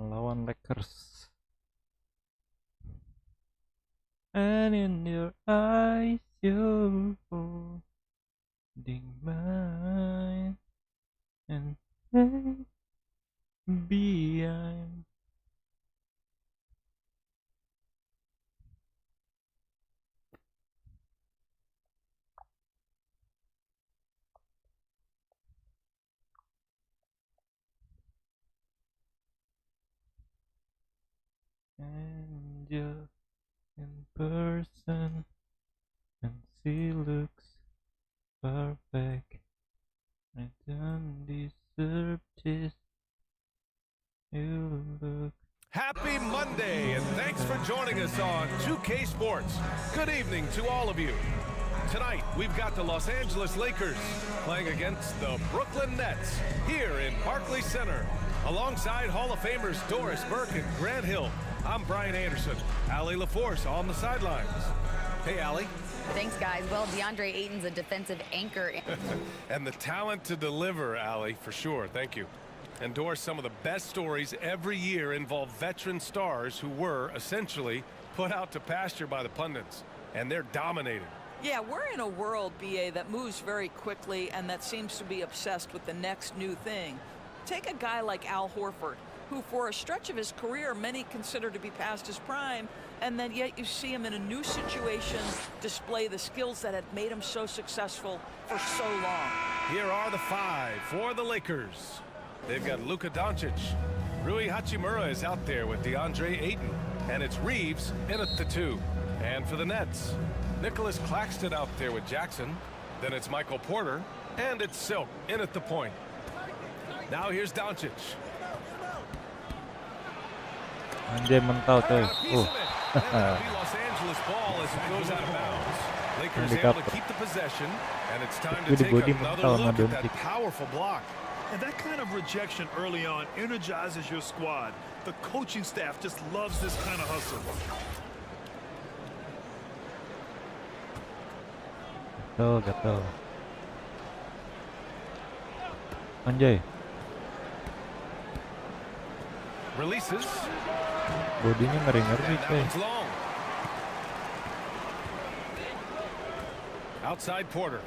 melawan Lakers. And in your eyes you're holding mine, and maybe I'm angel in person, and she looks perfect. I don't deserve this. You look. Happy Monday, and thanks for joining us on 2K Sports. Good evening to all of you. Tonight, we've got the Los Angeles Lakers playing against the Brooklyn Nets here in Barclays Center. Alongside Hall of Famers Doris Burke and Grant Hill, I'm Brian Anderson. Allie LaForce on the sidelines. Hey, Allie. Thanks, guys. Well, DeAndre Ayton's a defensive anchor. And the talent to deliver, Allie, for sure. Thank you. And Doris, some of the best stories every year involve veteran stars who were essentially put out to pasture by the pundits, and they're dominating. Yeah, we're in a world, BA, that moves very quickly and that seems to be obsessed with the next new thing. Take a guy like Al Horford, who for a stretch of his career many consider to be past his prime, and then yet you see him in a new situation display the skills that had made him so successful for so long. Here are the five for the Lakers. They've got Luka Doncic. Rui Hachimura is out there with DeAndre Ayton. And it's Reeves in at the 2. And for the Nets, Nicholas Claxton out there with Jackson. Then it's Michael Porter. And it's Silk in at the point. Now here's Doncic. Anjay mental tuh. Los Angeles ball as it goes out of bounds. Lakers able to keep the possession. And it's time to take another look at that powerful block. And that kind of rejection early on energizes your squad. The coaching staff just loves this kind of hustle. Gatel. Anjay. Releases. Bodinya ngeri-ngeri coy. Outside Porter.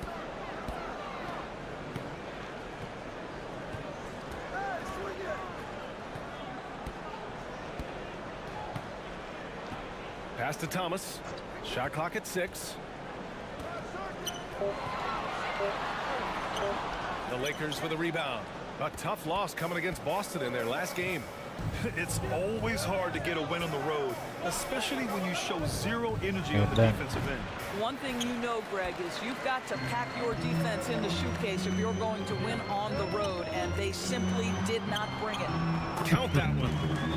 Pass to Thomas. Shot clock at 6. The Lakers with a rebound. A tough loss coming against Boston in their last game. It's always hard to get a win on the road, especially when you show zero energy on the defensive end. One thing you know, Greg, is you've got to pack your defense in the suitcase if you're going to win on the road, and they simply did not bring it. Count that one.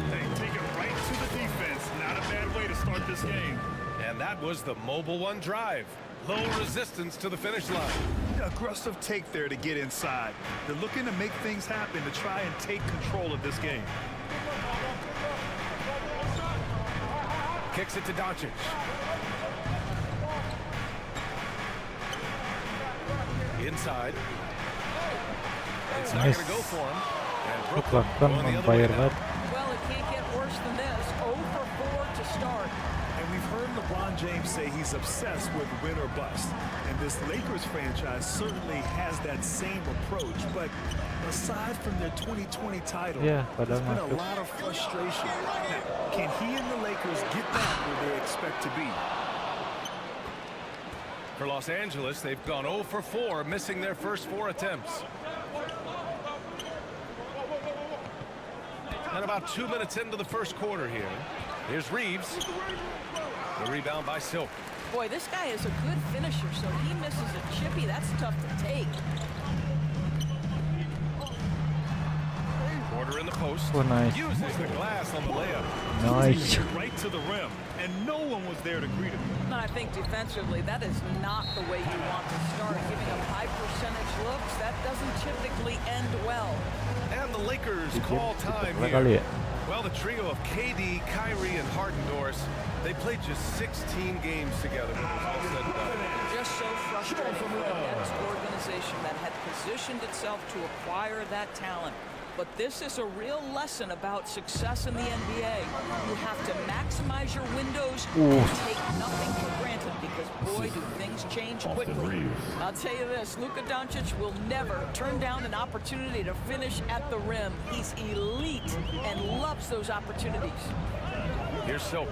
They take it right to the defense. Not a bad way to start this game. And that was the Mobile One drive. Low resistance to the finish line. Aggressive take there to get inside. They're looking to make things happen to try and take control of this game. Kicks it to Doncic. Inside. It's not going to go for him. And Brooklyn going the other way now. Well, it can't get worse than this. 0 for 4 to start. And we've heard LeBron James say he's obsessed with win or bust. And this Lakers franchise certainly has that same approach. But aside from their 2020 title, there's been a lot of frustration. Now, can he and the Lakers get back where they expect to be? For Los Angeles, they've gone 0 for 4, missing their first 4 attempts. And about 2 minutes into the first quarter here. Here's Reeves. The rebound by Silk. Boy, this guy is a good finisher, so he misses a chippy. That's tough to take. Porter in the post. Oh, nice. Uses the glass on the layup. Nice. Right to the rim, and no one was there to greet him. And I think defensively, that is not the way you want to start. Giving up high percentage looks, that doesn't typically end well. And the Lakers call time here. Well, the trio of KD, Kyrie, and Harden, Doris, they played just 16 games together when it was all said and done. Just so frustrating for the Nets organization that had positioned itself to acquire that talent. but this is a real lesson about success in the NBA. You have to maximize your windows and take nothing for granted because, boy, do things change quickly. I'll tell you this, Luka Doncic will never turn down an opportunity to finish at the rim. He's elite and loves those opportunities. Here's Silk,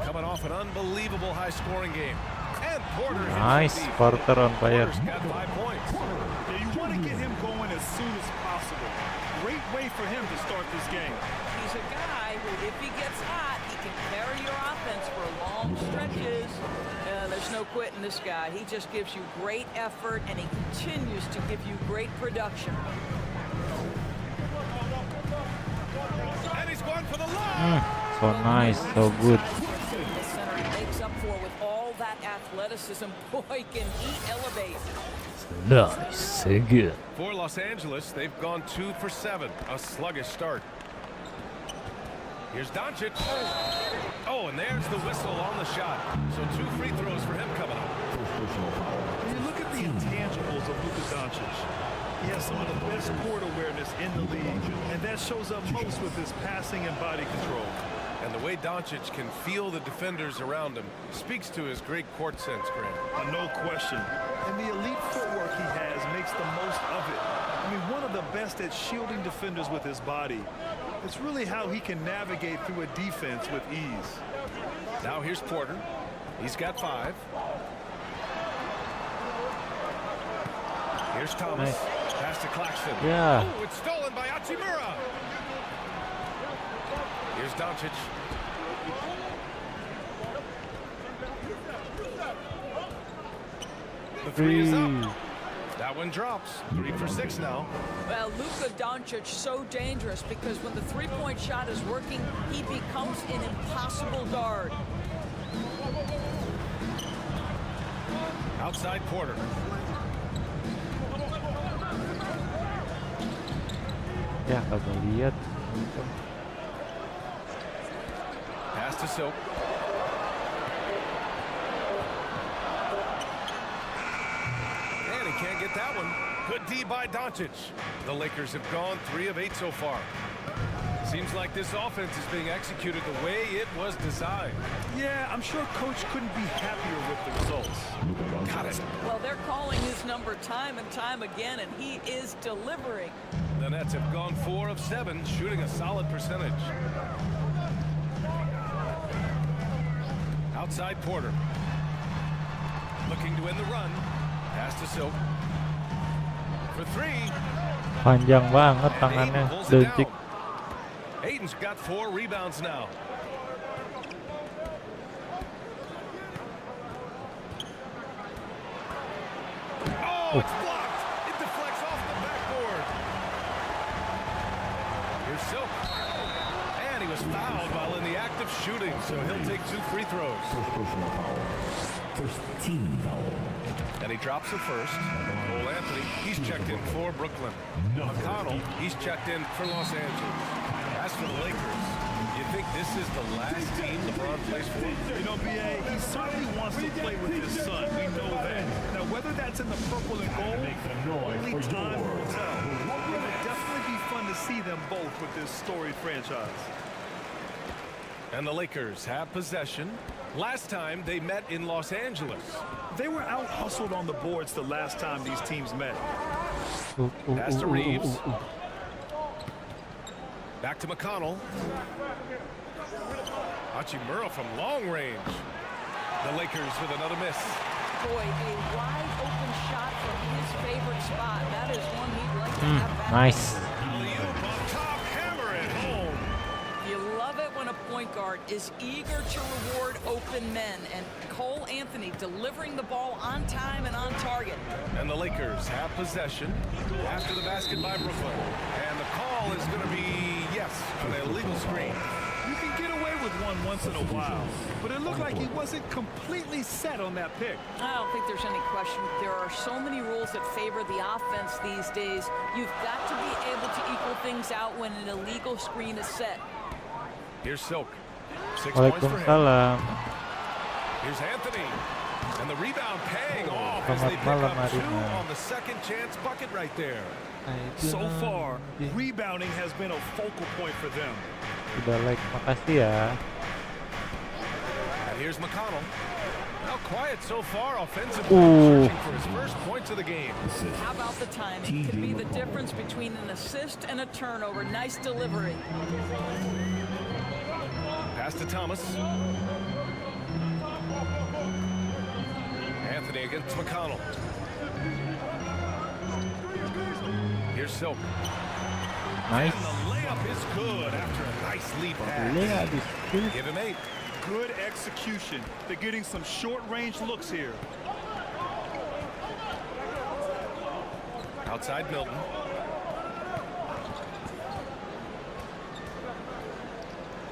coming off an unbelievable high-scoring game. And Porter hits Nice, the deep. Porter on fire. Porter's got 5 points. Yeah, you want to get him going as soon as possible. Great way for him to start this game. He's a guy who, if he gets hot, he can carry your offense for long stretches. There's no quitting this guy. He just gives you great effort, and he continues to give you great production. And he's going for the line. So nice, so good. The center makes up for with all that athleticism. Boy, can he elevate. Nice, so good. For Los Angeles, they've gone 2 for 7. A sluggish start. Here's Doncic. Oh, and there's the whistle on the shot. So 2 free throws for him coming up. When you look at the intangibles of Luka Doncic, he has some of the best court awareness in the league, and that shows up most with his passing and body control. And the way Doncic can feel the defenders around him speaks to his great court sense, Grant. No question. And the elite footwork he has makes the most of it. I mean, one of the best at shielding defenders with his body. It's really how he can navigate through a defense with ease. Now here's Porter. He's got 5. Here's Thomas. Nice. Pass to Claxton. Yeah. Oh, it's stolen by Hachimura. Here's Doncic. The 3 is up. That one drops. 3 for 6 now. Well, Luka Doncic so dangerous because when the three-point shot is working, he becomes an impossible guard. Outside Porter. Ya kagak lihat. Pass to Silk. And he can't get that one. Good D by Doncic. The Lakers have gone 3 of 8 so far. Seems like this offense is being executed the way it was designed. Yeah, I'm sure Coach couldn't be happier with the results. Got it. Well, they're calling his number time and time again, and he is delivering. The Nets have gone 4 of 7, shooting a solid percentage. Outside Porter. Looking to win the run. Pass to Silk. For 3. Panjang banget tangannya. And Ayton pulls it Detik. down. Ayton's got 4 rebounds now. Oh, it's blocked. It deflects off the backboard. Here's Silk. And he was fouled while in the act of shooting, so he'll take 2 free throws. First team foul. And he drops the first. Cole Anthony, he's checked in for Brooklyn. McConnell, he's checked in for Los Angeles. As for the Lakers, you think this is the last team LeBron plays for? You know, B.A., he certainly wants to play with his son. We know that. Now, whether that's in the purple and gold, only time will tell. It would definitely be fun to see them both with this storied franchise. And the Lakers have possession. Last time they met in Los Angeles. They were out-hustled on the boards the last time these teams met. Pass to Reeves. Back to McConnell. Hachimura from long range. The Lakers with another miss. Boy, a wide open shot from his favorite spot. That is one he'd like to have back. Nice. Alley-oop on top, hammer it home. You love it when a point guard is eager to reward open men, and Cole Anthony delivering the ball on time and on target. And the Lakers have possession after the basket by Brooklyn. And the call is going to be, yes, an illegal screen. You can get away with one once in a while, but it looked like he wasn't completely set on that pick. I don't think there's any question. There are so many rules that favor the offense these days. You've got to be able to equal things out when an illegal screen is set. Here's Silk. 6 points for him. Waalaikumsalam. Here's Anthony. And the rebound paying off as they pick up 2 on the second chance bucket right there. So far, rebounding has been a focal point for them. Udah like, makasih ya. And here's McConnell. Now quiet so far offensively, searching for his first points of the game. How about the timing? Could be the difference between an assist and a turnover. Nice delivery. Pass to Thomas. Anthony against McConnell. Here's Silk. Nice. And the layup is good after a nice lead pass. Give him 8. Good execution. They're getting some short-range looks here. Outside Milton.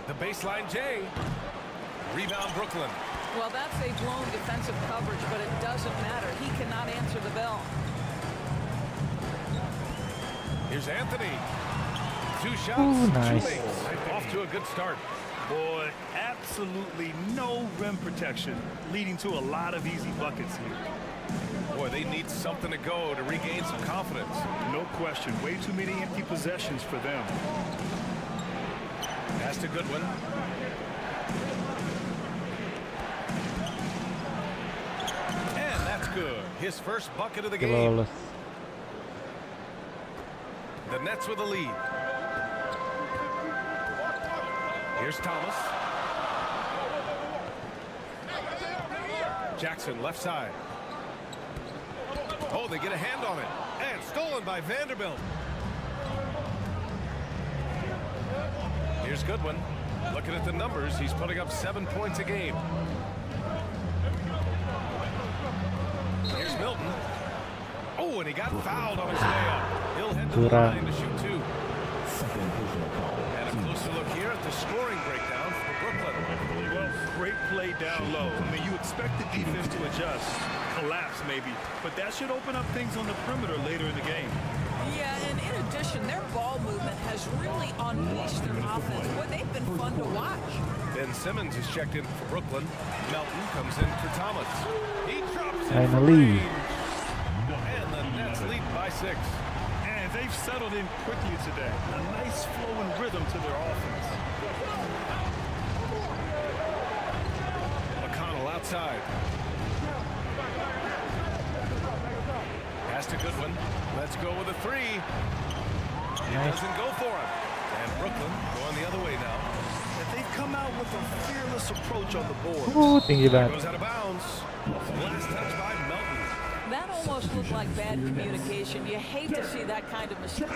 The baseline J. Rebound Brooklyn. Well, that's a blown defensive coverage, but it doesn't matter. He cannot answer the bell. Here's Anthony. 2 shots, Ooh, 2 nice. makes. Off to a good start. Boy, absolutely no rim protection, leading to a lot of easy buckets here. Boy, they need something to go to regain some confidence. No question. Way too many empty possessions for them. Pass to Goodwin. And that's good. His first bucket of the game. Flawless. The Nets with a lead. Here's Thomas. Jackson left side. Oh, they get a hand on it. And stolen by Vanderbilt. Here's Goodwin. Looking at the numbers, he's putting up 7 points a game. Here's Milton. Oh, and he got fouled on his way up. He'll head to the line to shoot 2. And a closer look here at the scoring breakdown for Brooklyn. Well, great play down low. I mean, you expect the defense to adjust, collapse maybe, but that should open up things on the perimeter later in the game. Yeah, and in addition, their ball movement has really unleashed their offense. Boy, they've been fun to watch. Ben Simmons is checked in for Brooklyn. Melton comes in for Thomas. He drops it. Finally. And the Nets lead by 6. And they've settled in quickly today. A nice flow and rhythm to their offense. McConnell outside. Pass to Goodwin. Let's go with a 3. It doesn't go for him. And Brooklyn going the other way now. And they've come out with a fearless approach on the board. Ooh, tinggi banget. Goes out of bounds. Last touch by Melton. That almost looked like bad communication. You hate to see that kind of mistake.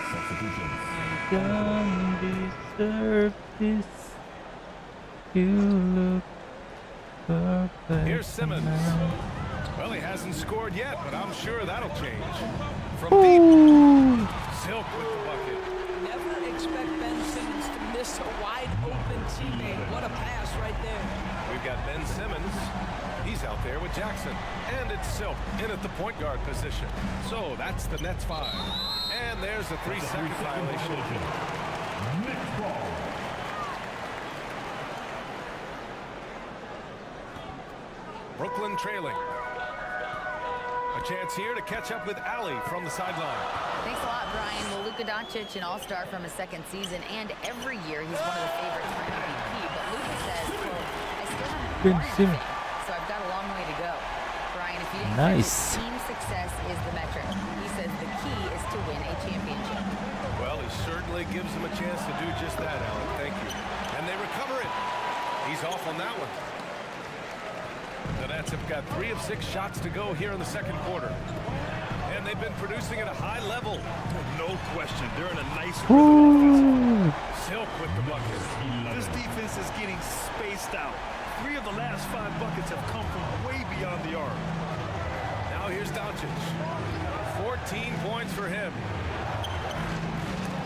Don't deserve this. You look perfect. Here's Simmons. Well, he hasn't scored yet, but I'm sure that'll change. From Ooh. deep, Silk with the bucket. Never expect Ben Simmons to miss a wide open teammate. What a pass right there. We've got Ben Simmons. He's out there with Jackson. And it's Silk in at the point guard position. So that's the Nets 5. And there's a 3-second violation. Brooklyn trailing. A chance here to catch up with Allie from the sideline. Thanks a lot, Brian. Well, Luka Doncic, an all-star from his second season, and every year he's one of the favorites for MVP. But Luka says, quote, I still haven't won anything, so I've got a long way to go. Brian, if you didn't Nice. catch it, team success is the metric. He says the key is to win a championship. Well, he certainly gives them a chance to do just that, Alan. Thank you. And they recover it. He's off on that one. The Nets have got 3 of 6 shots to go here in the second quarter. And they've been producing at a high level. No question. They're in a nice rhythm offensively. Silk with the bucket. This defense is getting spaced out. 3 of the last 5 buckets have come from way beyond the arc. Now here's Doncic. 14 points for him.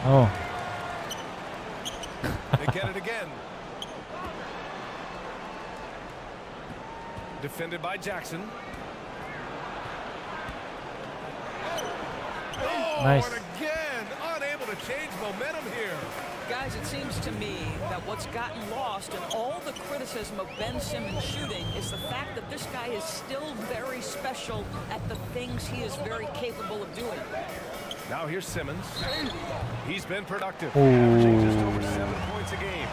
Oh, They get it again. Defended by Jackson. Oh, Nice. and again, unable to change momentum here. Guys, Guys, it seems to me that what's gotten lost in all the criticism of Ben Simmons shooting is the fact that this guy is still very special at the things he is very capable of doing. Now here's Simmons. He's been productive, averaging just over 7 points a game.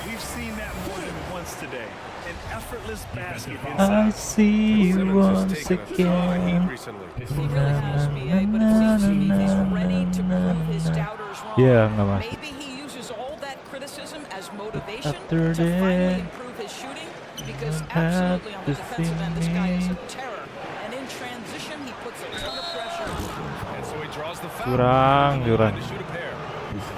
We've seen that more than once today. An effortless basket I inside. see you Simmons has once taken a ton of heat again. recently. He really has, BA, but it seems to me he's ready to prove his doubters wrong. Yeah, nggak masuk. Maybe he uses all that criticism as motivation After to finally that, improve his shooting, because you have absolutely on to the defensive end, this see guy is me. a terror. And in transition, he puts a ton of pressure on him. And so he draws the foul. Curang, To the line curang. to shoot a pair.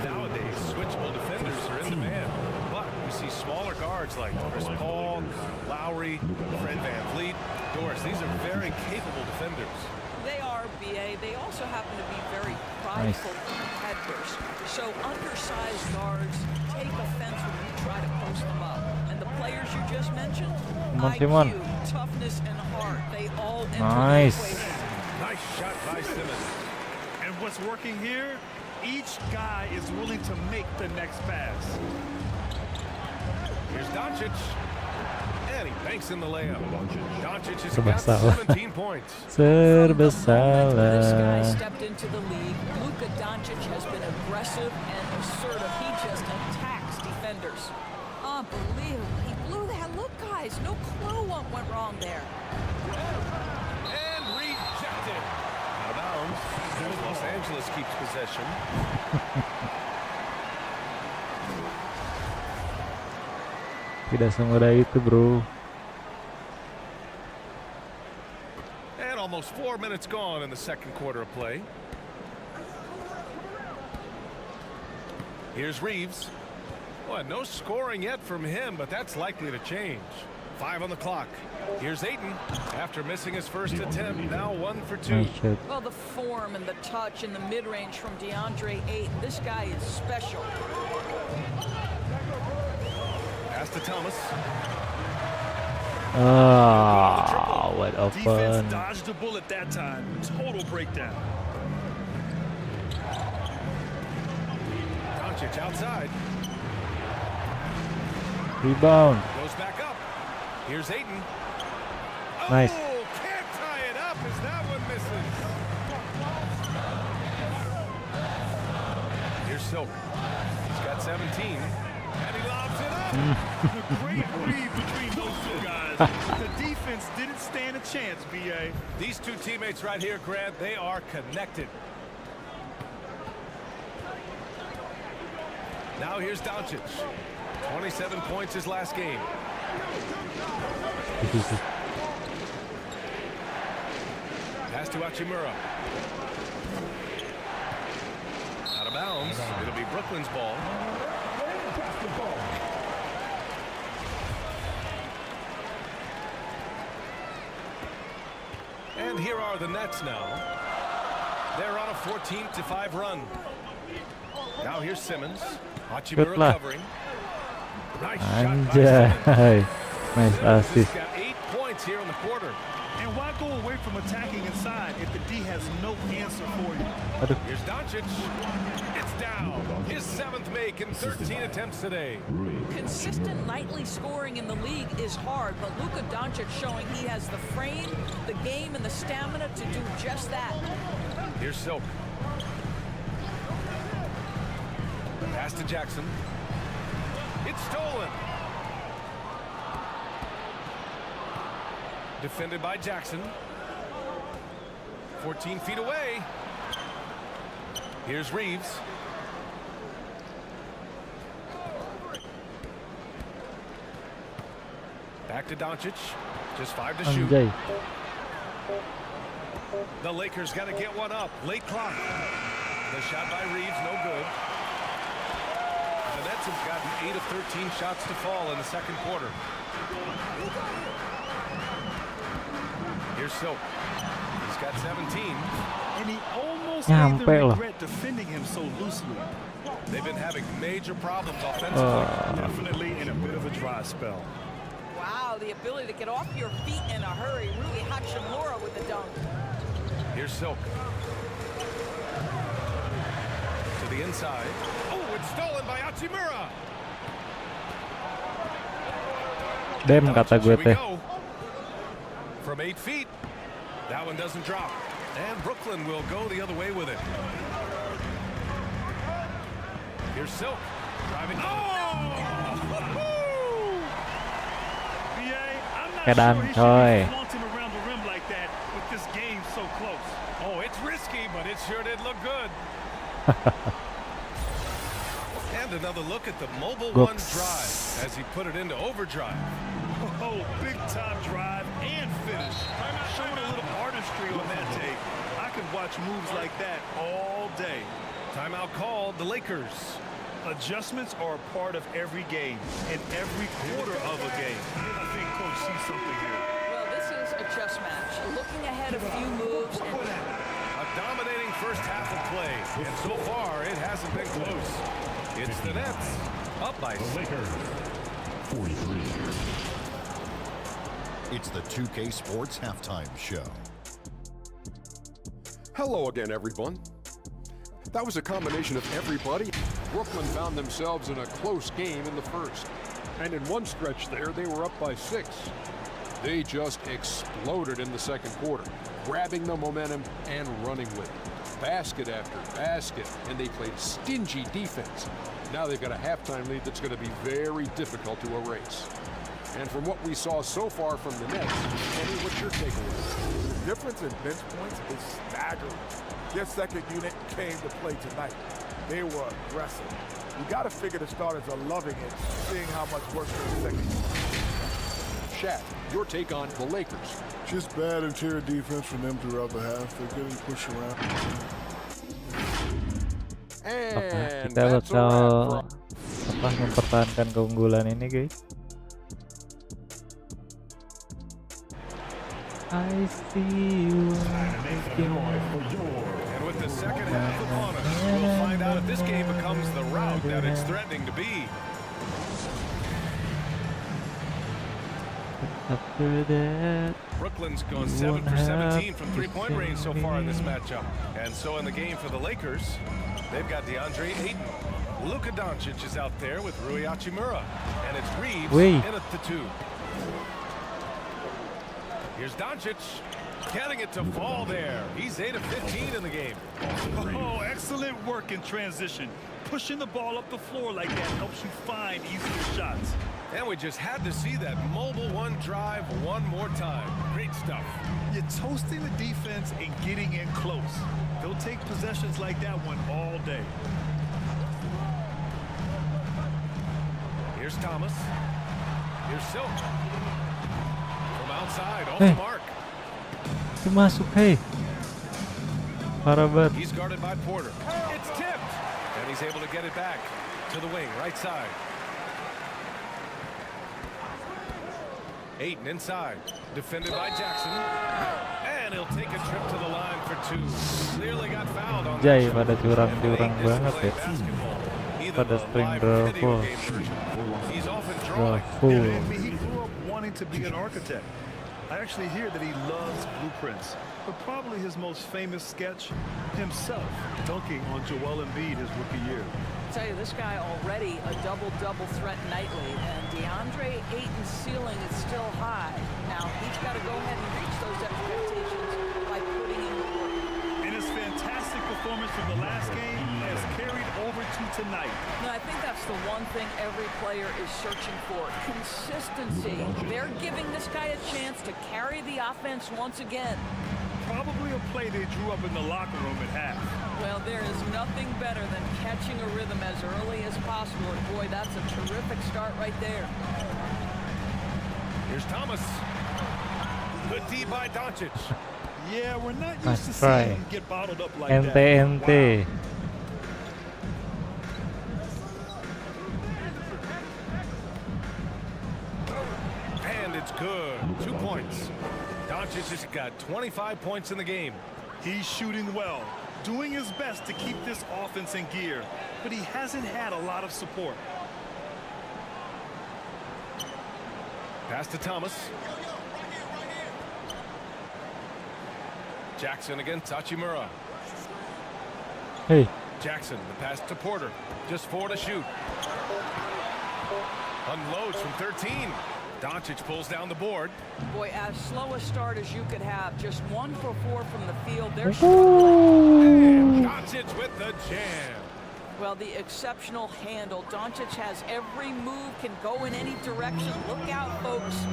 Nowadays, switchable defenders are in demand. But we see smaller guards like Chris Paul, Lowry, Fred VanVleet, Doris. These are very capable defenders. They are, BA. They also happen to be very prideful competitors. So undersized guards take offense when you try to post them up. And the players you just mentioned, Simon. IQ, toughness, and heart, they all enter Nice. the equation. Nice shot by Simmons. And what's working here? Each guy is willing to make the next pass. Here's Doncic. And he banks in the layup. Doncic has Serba got salah. 17 points. Serba From the moment this guy salah. stepped into the league, Luka Doncic has been aggressive and assertive. He just attacks defenders. Unbelievable. He blew that. Look, guys, no clue what went wrong there. And rejected. Out of bounds. Los Angeles keeps possession. Tidak semudah itu, bro. And almost 4 minutes gone in the second quarter of play. Here's Reeves. Well, no scoring yet from him, but that's likely to change. 5 on the clock. Here's Ayton. After missing his first attempt, now 1 for 2. Nice shot. Well, the form and the touch and the mid-range from DeAndre Ayton. This guy is special. Pass to Thomas. Ah, wide Defense open. dodged the bullet that time. Total breakdown. Doncic outside. Rebound. Goes back up. Here's Ayton. Nice. Oh, can't tie it up as that one misses. Here's Silk. He's got 17. And he lobs it up. The great read between those two guys. The defense didn't stand a chance, BA. These two teammates right here, Grant, they are connected. Now here's Doncic. 27 points his last game. Pass to Hachimura. Out of bounds. It'll be Brooklyn's ball. And here are the Nets now. They're on a 14-5 run. Now here's Simmons. Hachimura lah. covering. Nice shot by Simmons. Anjay. Nice Simmons assist. has got 8 points here in the quarter. And why go away from attacking inside if the D has no answer for you? Aduh. Here's Doncic. It's down. His 7th make in 13 attempts today. Consistent nightly scoring in the league is hard, but Luka Doncic showing he has the frame, the game, and the stamina to do just that. Here's Silk. Pass to Jackson. It's stolen. Defended by Jackson. 14 feet away. Here's Reeves. Back to Doncic. Just 5 to shoot. Anjay. The Lakers got to get one up. Late clock. The shot by Reeves, no good. The Nets have gotten 8 of 13 shots to fall in the second quarter. Here's Silk. He's got 17. And he almost Nyampe made them loh. regret defending him so loosely. They've been having major problems offensively. Definitely in a bit of a dry spell. Wow, the ability to get off your feet in a hurry. Rui Hachimura with the dunk. Here's Silk. To the inside. Oh, it's stolen by Hachimura. Dem kata gue Here we teh. go. From 8 feet. That one doesn't drop. And Brooklyn will go the other way with it. Here's Silk. Driving. Keadaan coy. Around the rim like that with this game so close. Oh, it's risky, but it sure did look good. And another look at the mobile one drive as he put it into overdrive. Oh, big time drive and finish. Showing a little artistry on that take. I could watch moves like that all day. Timeout called, the Lakers. Adjustments are a part of every game and every quarter of a game. I think Coach sees something here. Well, this is a chess match. Looking ahead a few moves. A dominating first half of play, and so far it hasn't been close. It's the Nets, up by 6. Lakers, 43. It's the 2K Sports Halftime Show. Hello again, everyone. That was a combination of everybody. Brooklyn found themselves in a close game in the first. And in one stretch there, they were up by 6. They just exploded in the second quarter, grabbing the momentum and running with it. Basket after basket, and they played stingy defense. Now they've got a halftime lead that's going to be very difficult to erase. And from what we saw so far from the Nets, Kenny, what's your takeaway? The difference in bench points is staggering. Their second unit came to play tonight. They were aggressive. You got to figure the starters are loving it, seeing how much work their second unit. Shaq, your take on the Lakers. Just bad interior defense from them throughout the half. They're getting pushed around. And Kita that's a wrap bakal mempertahankan keunggulan ini, guys. I see you. And with the second half upon us, we'll find out if this game becomes the rout that it's threatening to be. After that, Brooklyn's gone 7 for 17 from three-point range so far in this matchup. And so in the game for the Lakers, they've got DeAndre Ayton. Luka Doncic is out there with Rui Hachimura. And it's Reeves in at the 2. Here's Doncic, getting it to fall there. He's 8 of 15 in the game. Oh, excellent work in transition. Pushing the ball up the floor like that helps you find easier shots. And we just had to see that mobile one drive one more time. Great stuff. You're toasting the defense and getting in close. They'll take possessions like that one all day. Here's Thomas. Here's Silk. From outside, off the mark. itu masuk, hey. Parah banget. He's guarded by Porter. It's tipped. And he's able to get it back to the wing, right side. Ayton inside, defended by Jackson. And he'll take a trip to the line for 2. Clearly got fouled on Jay that. pada curang-curang banget ya. Pada spring draw. He's often drawing. He grew up wanting to be an architect. I actually hear that he loves blueprints, but probably his most famous sketch, himself dunking on Joel Embiid his rookie year. I tell you, this guy already a double-double threat nightly, and DeAndre Ayton's ceiling is still high. Now he's got to go ahead and reach those expectations by putting in the work. And his fantastic performance from the last game has carried over to tonight. No, I think that's the one thing every player is searching for: consistency. They're giving this guy a chance to carry the offense once again. Probably a play they drew up in the locker room at half. Well, there is nothing better than catching a rhythm as early as possible, and boy, that's a terrific start right there. Here's Thomas. Good D by Doncic. Yeah, we're not used Nice to try. seeing him get bottled up like Ente. that. And it's good. 2 points. Doncic has got 25 points in the game. He's shooting well, doing his best to keep this offense in gear, but he hasn't had a lot of support. Pass to Thomas. Jackson against Hachimura. Hey, Jackson, the pass to Porter. Just 4 to shoot. Unloads from 13. Doncic pulls down the board. Boy, as slow a start as you could have. Just 1 for 4 from the field. They're struggling. And Doncic with the jam. Well, the exceptional handle. Doncic has every move, can go in any direction. Look out, folks.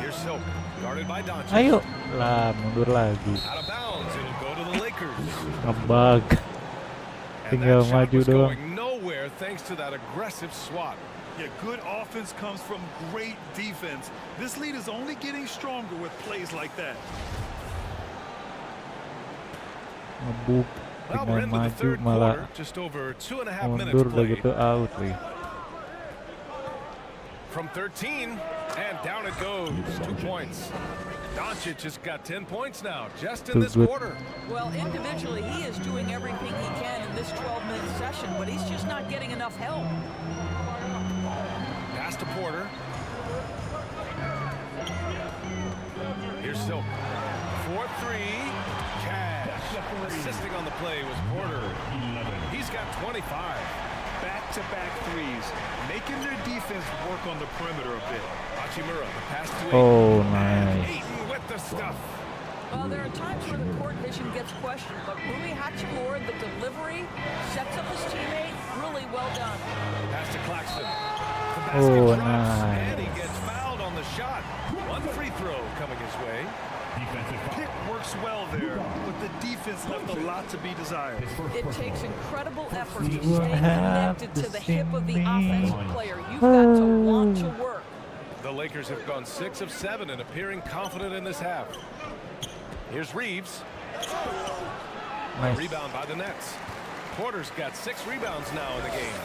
Here's Silk, guarded by Doncic. Ayo lah, mundur lagi. Out of bounds, it'll go to the Lakers. Ngebug. And Tinggal that shot maju was doang. going nowhere thanks to that aggressive swat. Yeah, good offense comes from great defense. This lead is only getting stronger with plays like that. Ngebuk. Well, Tinggal we're into the maju third malah quarter, just over 2.5 minutes mundur udah played. gitu out lagi. From 13, and down it goes. 2 points. Doncic has got 10 points now, just in this quarter. Well, individually, he is doing everything he can in this 12-minute session, but he's just not getting enough help. Pass to Porter. Here's Silk. 4-3. Cash. Assisting on the play was Porter. He's got 25. Back-to-back threes, making their defense work on the perimeter a bit. Hachimura, the pass to Oh, Ayton. nice. Ayton with the stuff. Well, there are times where the court vision gets questioned, but Rui Hachimura, the delivery, sets up his teammate, really well done. Pass to Claxton. The basket Oh, drops, nice. and he gets fouled on the shot. 1 free throw coming his way. Pick works well there, but the defense left a lot to be desired. It takes incredible effort to You stay have connected to to the hip of the see me. offensive player. You've got to want to work. The Lakers have gone 6 of 7 and appearing confident in this half. Here's Reeves. Nice. Rebound by the Nets. Porter's got 6 rebounds now in the game.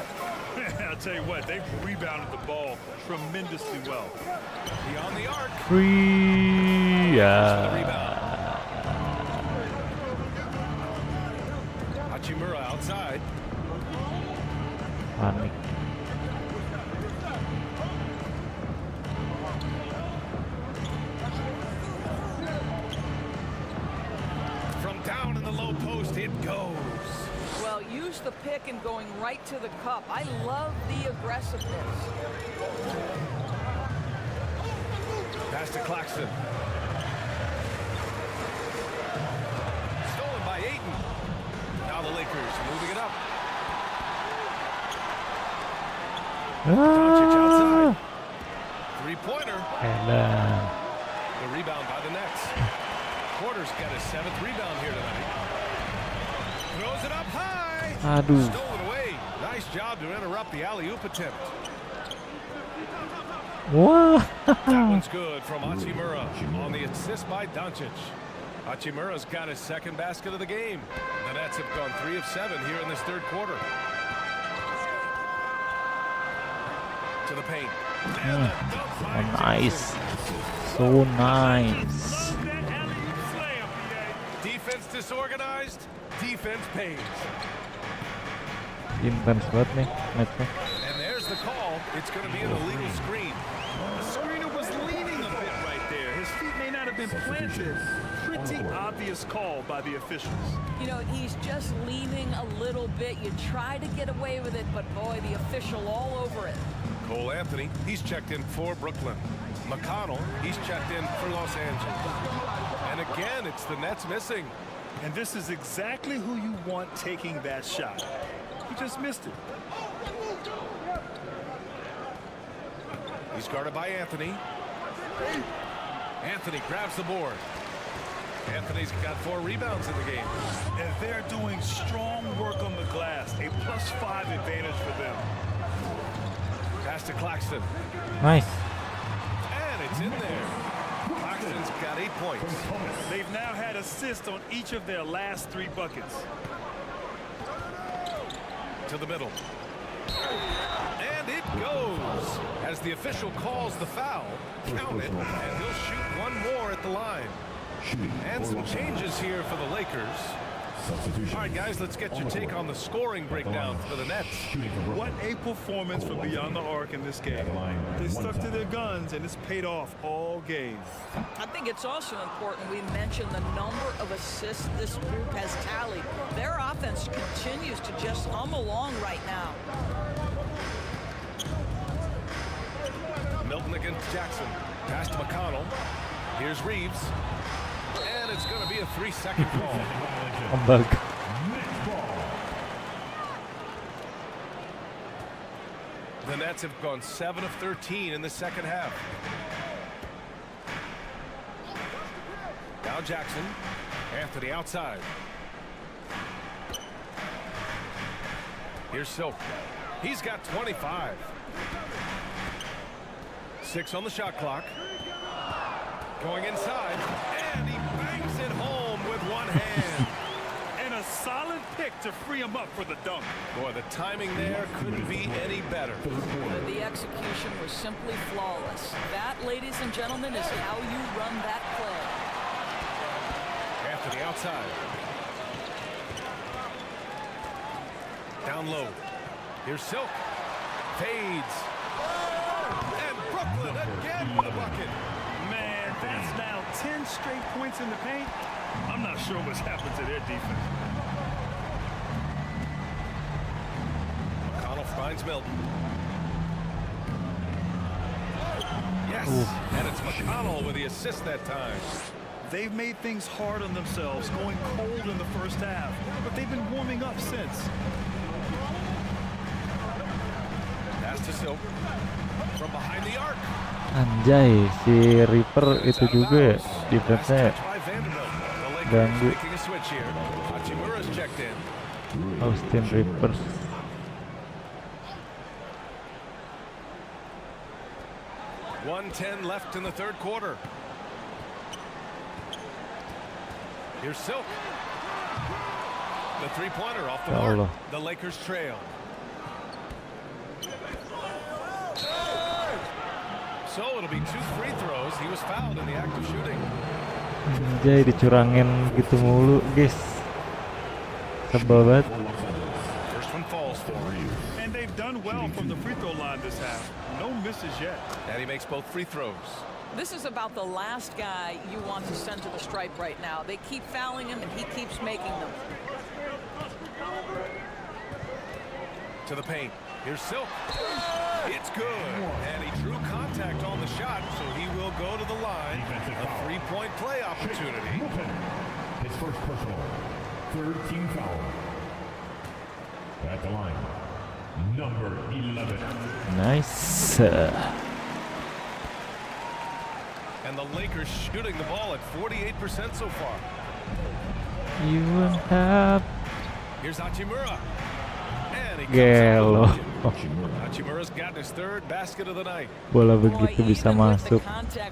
I'll tell you what, they've rebounded the ball tremendously well. Beyond the arc. Free. The rebound. Hachimura outside. Panik. From down in the low post, it goes. Well, use the pick and going right to the cup. I love the aggressiveness. Pass to Claxton. Stolen by Ayton. Now the Lakers moving it up. Doncic outside. Three-pointer. Elah. The rebound by the Nets. Porter's got his 7th rebound here tonight. Throws it up high. Aduh. Stolen away. Nice job to interrupt the alley-oop attempt. Wah. That one's good from Hachimura on the assist by Doncic. Hachimura's got his 2nd basket of the game. The Nets have gone 3 of 7 here in this 3rd quarter. To the paint. And the dunk by Nice. Jackson. So nice. Defense disorganized. Defense pays. Intens banget nih matchnya. And there's the call. It's going to be an illegal screen. The screener was leaning a bit right there. His feet may not have been planted. Pretty obvious call by the officials. You know, he's just leaning a little bit. You try to get away with it, but boy, the official all over it. Cole Anthony, he's checked in for Brooklyn. McConnell, he's checked in for Los Angeles. And again, it's the Nets missing. And this is exactly who you want taking that shot. He just missed it. He's guarded by Anthony. Anthony grabs the board. Anthony's got 4 rebounds in the game. And they're doing strong work on the glass. A +5 advantage for them. Pass to Claxton. Nice. And it's in there. Claxton's got 8 points. They've now had assists on each of their last 3 buckets. To the middle. And it goes. As the official calls the foul, count it, and he'll shoot 1 more at the line. And some changes here for the Lakers. All right, guys, let's get your take on the scoring breakdown for the Nets. What a performance from beyond the arc in this game. They stuck to their guns, and it's paid off all game. I think it's also important we mention the number of assists this group has tallied. Their offense continues to just hum along right now. Milton against Jackson. Pass to McConnell. Here's Reeves. And it's going to be a 3-second call. The Nets have gone 7 of 13 in the second half. Now Jackson. Anthony outside. Here's Silk. He's got 25. 6 on the shot clock. Going inside, and he bangs it home with one hand. And a solid pick to free him up for the dunk. Boy, the timing there couldn't be any better. The execution was simply flawless. That, ladies and gentlemen, is how you run that play. Anthony outside. Down low. Here's Silk. Fades. And Brooklyn again with a bucket. Man, that's now 10 straight points in the paint. I'm not sure what's happened to their defense. McConnell finds Milton. Yes, and it's McConnell with the assist that time. They've made things hard on themselves, going cold in the first half, but they've been warming up since. Pass to Silk. From behind the arc. Anjay, si Reaper itu juga ya, defense-nya ganggu. Austin Reapers. .110 left in the third quarter. Here's Silk. The three-pointer off the mark. The Lakers trail. So it'll be 2 free throws. He was fouled in the act of shooting. Anjay, dicurangin gitu mulu, guys. Sebel banget. First one falls for him. And they've done well from the free throw line this half. No misses yet. And he makes both free throws. This is about the last guy you want to send to the stripe right now. They keep fouling him, and he keeps making them. To the paint. Here's Silk. It's good. And he drew contact on the shot, so he will go to the line. A 3-point play opportunity. His first personal. Third team foul. At the line. Number 11. Nice. And the Lakers shooting the ball at 48% so far. You won't have. Here's Hachimura. Gelo. Hachimura's got his third basket of the night. Bola begitu bisa masuk.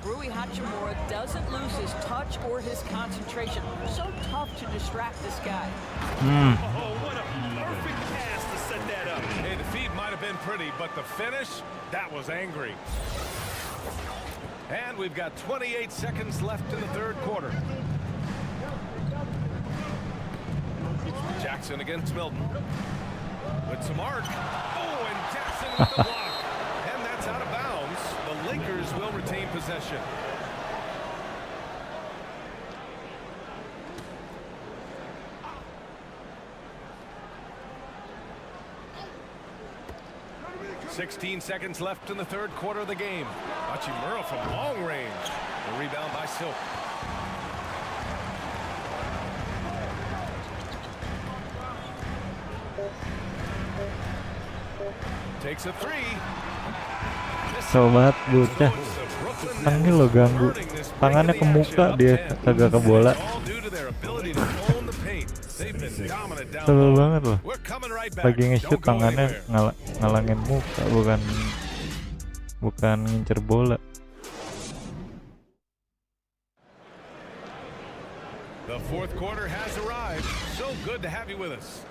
Rui Hachimura doesn't lose his touch or his concentration. So tough to distract this guy. Oh, what a perfect pass to set that up. Hey, the feed might have been pretty, but the finish, that was angry. And we've got 28 seconds left in the third quarter. Jackson against Milton. With some arc. Oh, and Jackson with the block. And that's out of bounds. The Lakers will retain possession. .16 seconds left in the third quarter of the game. Hachimura from long range. The rebound by Silk. Takes a 3. Kesel banget bocah. Tangannya lo ganggu. Tangannya ke muka, dia kagak ke bola. Kesel banget loh. Lagi nge-shoot tangannya ngalangin muka, bukan ngincer bola. The fourth quarter has arrived. So good to have you with us.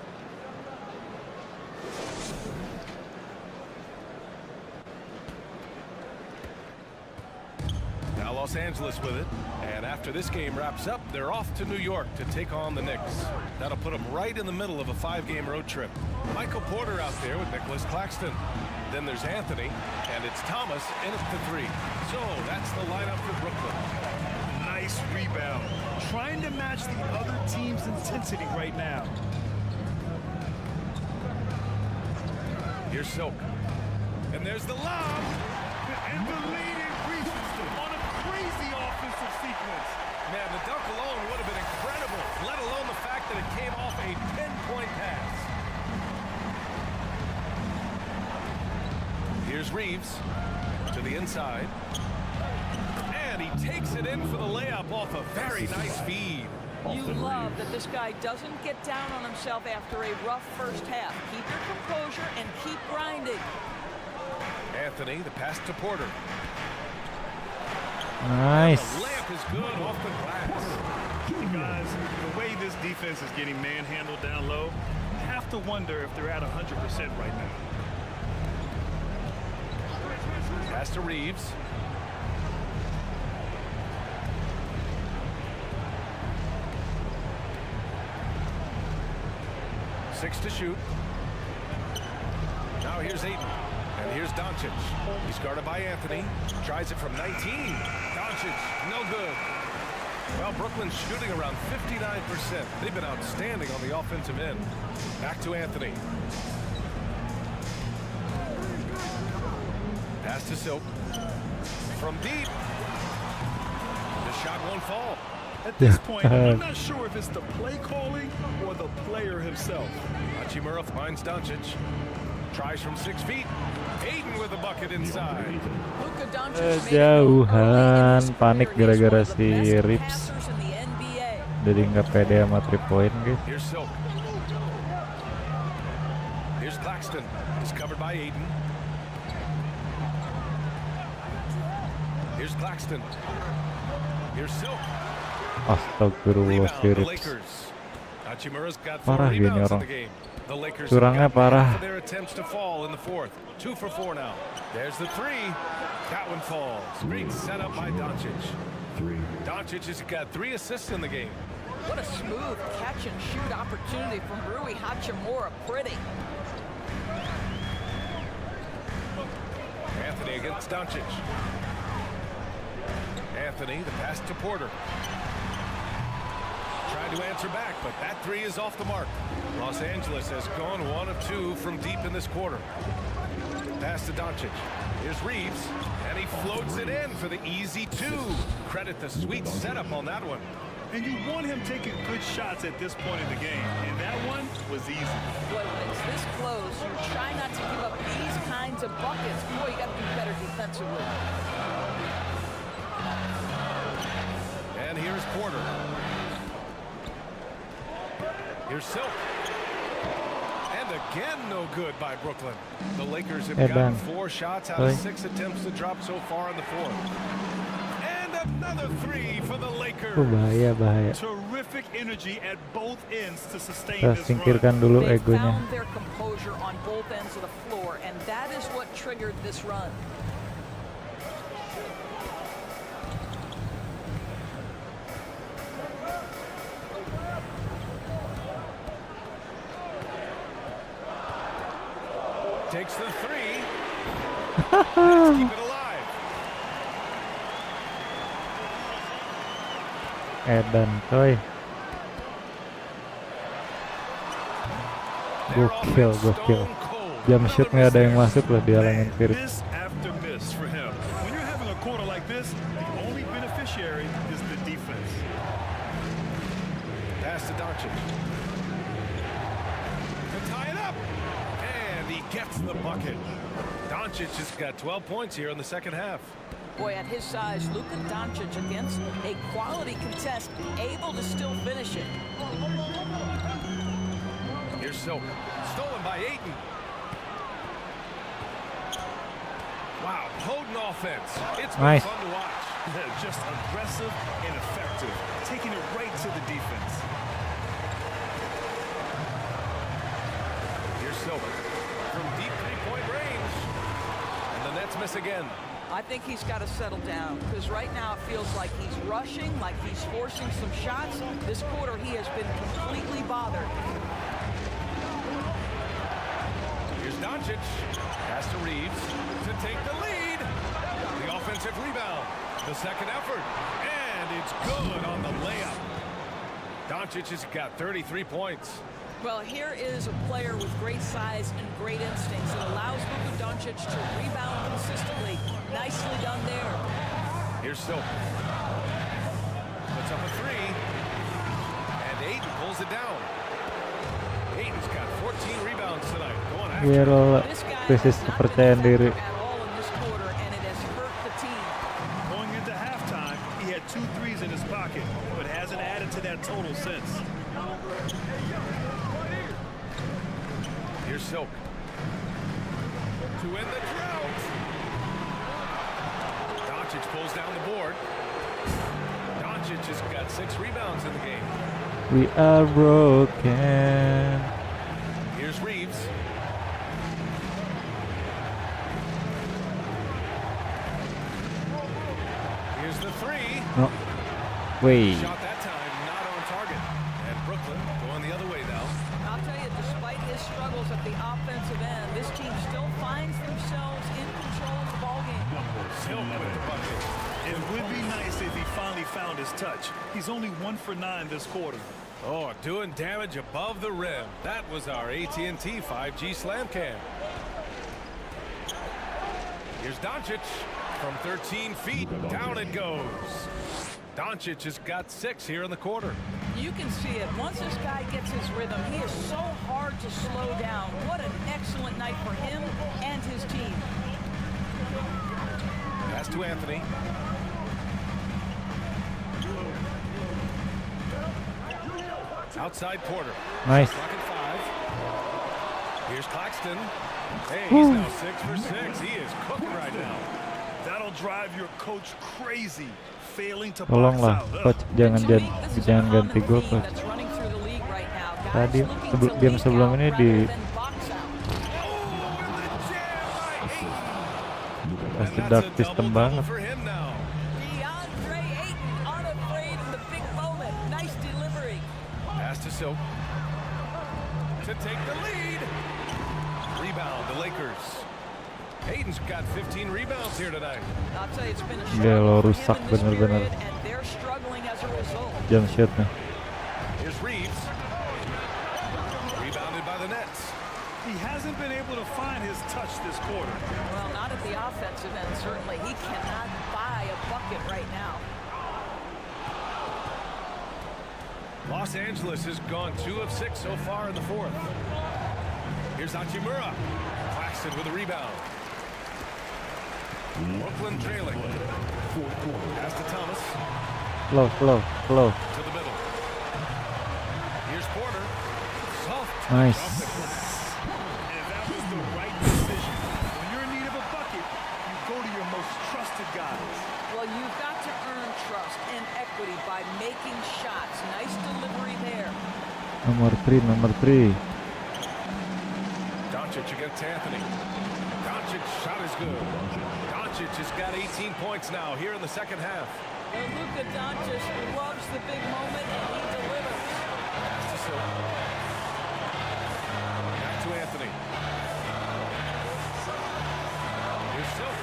Now Now Los Angeles with it. And after this game wraps up, they're off to New York to take on the Knicks. That'll put them right in the middle of a 5-game road trip. Michael Porter out there with Nicholas Claxton. Then there's Anthony, and it's Thomas in at the 3. So that's the lineup for Brooklyn. Nice rebound. Trying to match the other team's intensity right now. Here's Silk. And there's the lob. And the lead increases on a crazy offensive sequence. Man, the dunk alone would have been incredible, let alone the fact that it came off a pinpoint pass. Here's Reeves to the inside. And he takes it in for the layup off a very nice feed. You love that this guy doesn't get down on himself after a rough first half. Keep your composure and keep grinding. Anthony, the pass to Porter. Nice. The layup is good off the glass. Guys, the way this defense is getting manhandled down low, I have to wonder if they're at 100% right now. Pass to Reeves. Six to shoot. Now here's Ayton. And here's Doncic. He's guarded by Anthony. Tries it from 19. Doncic, no good. Well, Brooklyn's shooting around 59%. They've been outstanding on the offensive end. Back to Anthony. Pass to Silk. From deep. The shot won't fall. At this point, I'm not sure if it's the play calling or the player himself. Hachimura finds Doncic. Tries from 6 feet. Ayton with a bucket inside. Luka Doncic Jauhan, panik gara-gara si Reeves. passers in the NBA. Jadi nggak pede sama 3 point guys. Here's Silk. Here's Claxton. He's covered by Ayton. Here's Claxton. Here's Silk. Astagfirullah si The Reeves. Lakers. Hachimura's got 4 Parah gini rebounds in orang. the game. The Lakers Curangnya have got parah. half of their attempts to fall in the 4th. 2 for 4 now. There's the 3. That one falls. Great setup by Doncic. Doncic has got 3 assists in the game. What a smooth catch and shoot opportunity from Rui Hachimura. Pretty. Anthony against Doncic. Anthony, the pass to Porter. Tried to answer back, but that 3 is off the mark. Los Angeles has gone 1 of 2 from deep in this quarter. Pass to Doncic. Here's Reeves, and he floats it in for the easy 2. Credit the sweet setup on that one. And you want him taking good shots at this point in the game, and that one was easy. Boy, when it's this close, you try not to give up these kinds of buckets. Boy, you got to be better defensively. And here's Porter. Here's Silk. And again, no good by Brooklyn. The Lakers have gotten 4 shots out of 6 attempts to drop so far in the 4th. And another 3 for the Lakers. Bahaya. Terrific energy at both ends to sustain Kita this singkirkan run. dulu They egonya. found their composure on both ends of the floor, and that is what triggered this run. Takes the 3. Let's keep it alive. Edan coy. Gokil. Jam shoot nggak ada yang masuk loh, dihalangin Virus. Miss after miss for him. When you're having a quarter like this, the only beneficiary is the defense. Pass to Doncic. To tie it up. And he gets the bucket. Doncic has got 12 points here in the second half. Boy, at his size, Luka Doncic against a quality contest, able to still finish it. Here's Silk. Stolen by Ayton. Wow, potent offense. It's been Nice. fun to watch. Just aggressive and effective, taking it right to the defense. Here's Silk from deep 3-point range. And the Nets miss again. I think he's got to settle down because right now it feels like he's rushing, like he's forcing some shots. This quarter he has been completely bothered. Here's Doncic. Pass to Reeves to take the lead. The offensive rebound. The second effort. And it's good on the layup. Doncic has got 33 points. Well, here is a player with great size and great instincts. It allows Luka Doncic to rebound consistently. Nicely done there. Here's Silk. Puts up a three. And Ayton pulls it down. Ayton's got 14 rebounds tonight. Going after Biru krisis kepercayaan diri. at all in this quarter, and it has hurt the team. Going into halftime, he had 2 threes in his pocket, but hasn't added to that total since. Here's Silk. To end the drought. Doncic pulls down the board. Doncic has got 6 rebounds in the game. We are broken. Here's Reeves. Here's the three. No. Wait. Shot that time, not on target. And Brooklyn going the other way now. I'll tell you, despite his struggles at the offensive end, this team still finds themselves in control of the ballgame. Silk with the bucket. It would be nice if he finally found his touch. He's only 1 for 9 this quarter. Oh, doing damage above the rim. That was our AT&T 5G slam cam. Here's Doncic from 13 feet. Down it goes. Doncic has got 6 here in the quarter. You can see it. Once this guy gets his rhythm, he is so hard to slow down. What an excellent night for him and his team. Pass to Anthony. Outside Porter. Nice. Clock at 5. Here's Claxton. Hey, he's now 6 for 6. He is cooking right now. That'll drive your coach crazy. Failing to box Tolonglah, out. coach, jangan ganti gue, coach. That's running through the league right now. Guys Tadi looking to game lead sebelum out ini rather di than box out. seductive banget. For him now. DeAndre Ayton unafraid in the big moment. Nice delivery. Pass to Silk. To take the lead. Rebound, the Lakers. Ayton's got 15 rebounds here tonight. I'll tell you, it's been a Dia lo struggle for rusak him in this bener-bener period, and they're struggling as a result. jump shotnya. Here's Reeves. Rebounded by the Nets. He hasn't been able to find his touch this quarter. Well, not at the offensive end, certainly. He cannot buy a bucket right now. Los Angeles has gone 2 of 6 so far in the 4th. Here's Hachimura. Claxton with a rebound. Brooklyn trailing. Pass to Thomas. Flow. To the middle. Here's Porter. Soft. Nice. Off the glass. And that was the right decision. When you're in need of a bucket, you go to your most trusted guys. Well, you've got to earn trust and equity by making shots. Nice delivery there. Nomor 3. Doncic against Anthony. Doncic shot is good. Doncic has got 18 points now here in the second half. And Luka Doncic loves the big moment, and he delivers. Pass to Silk. Back to Anthony. Here's Silk.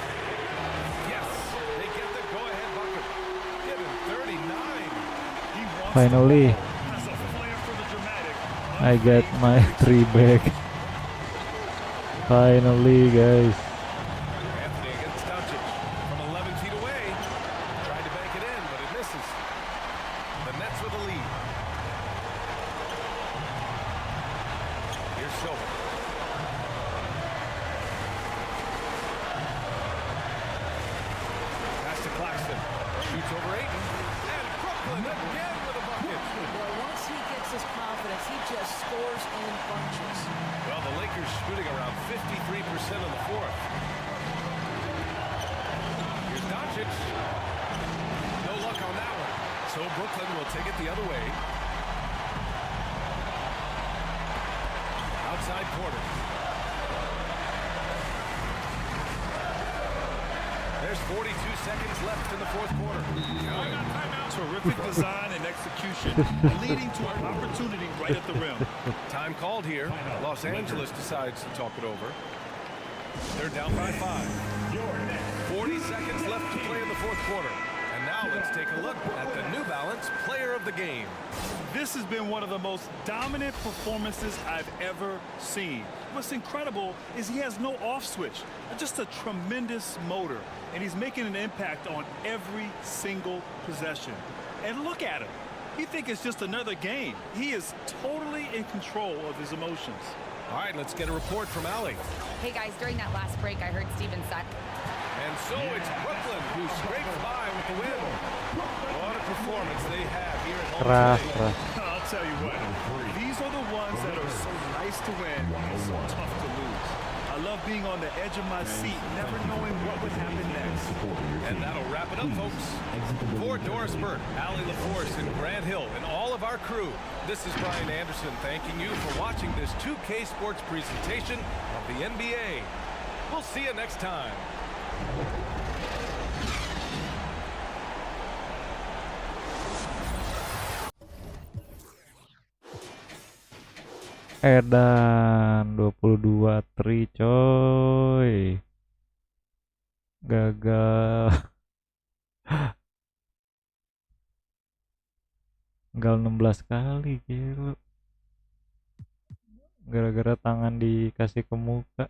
Yes, they get the go-ahead bucket. Give him 39. He wants Finally, the ball. Has a flair for the dramatic. I got my 3 back. Finally, guys. Anthony against Doncic from 11 feet away. Tried to bank it in, but it misses. The Nets with a lead. Here's Silk. Pass to Claxton. Shoots over Ayton. And Brooklyn again with a bucket. Well, once he gets his confidence, he just scores in bunches. Well, the Lakers shooting around 53% in the 4th. Here's Doncic. No luck on that one. So Brooklyn will take it the other way. Outside Porter. There's 42 seconds left in the fourth quarter. Terrific design and execution, leading to an opportunity right at the rim. Time called here. Los Angeles decides to talk it over. They're down by 5. 40 seconds left to play in the fourth quarter. And now let's take a look at the New Balance Player of the Game. This has been one of the most dominant performances I've ever seen. What's incredible is he has no off switch, just a tremendous motor, and he's making an impact on every single possession. And look at him. You think it's just another game. He is totally in control of his emotions. All right, let's get a report from Allie. Hey guys, during that last break, I heard Steven say. And so it's Brooklyn who scrapes by with the win. What a performance they have here at home today. I'll tell you what, these are the ones that are so nice to win and so tough to lose. I love being on the edge of my seat, never knowing what would happen next. And that'll wrap it up, folks. For Doris Burt, Allie LaForce, and Grant Hill, and all of our crew, this is Brian Anderson thanking you for watching this 2K Sports presentation of the NBA. We'll see you next time. Edan 22 tri coy. Gagal. Gagal 16 kali gila. Gara-gara tangan dikasih ke muka.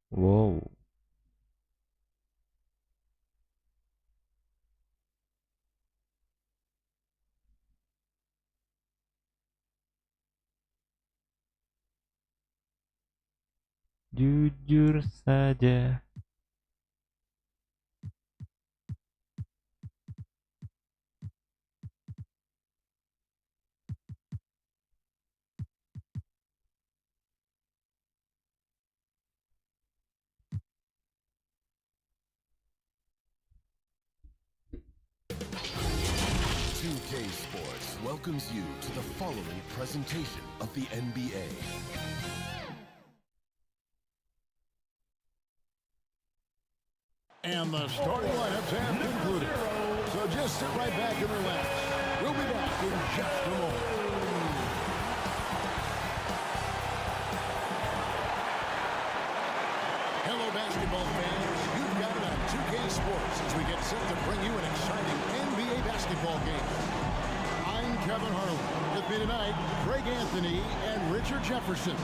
Wow. Jujur saja. Sports welcomes you to the following presentation of the NBA. And the starting lineups have concluded. So just sit right back and relax. We'll be back in just a moment. Hello, basketball fans. You've got it on 2K Sports as we get set to bring you an exciting NBA basketball game. I'm Kevin Harlan. With me tonight, Craig Anthony and Richard Jefferson.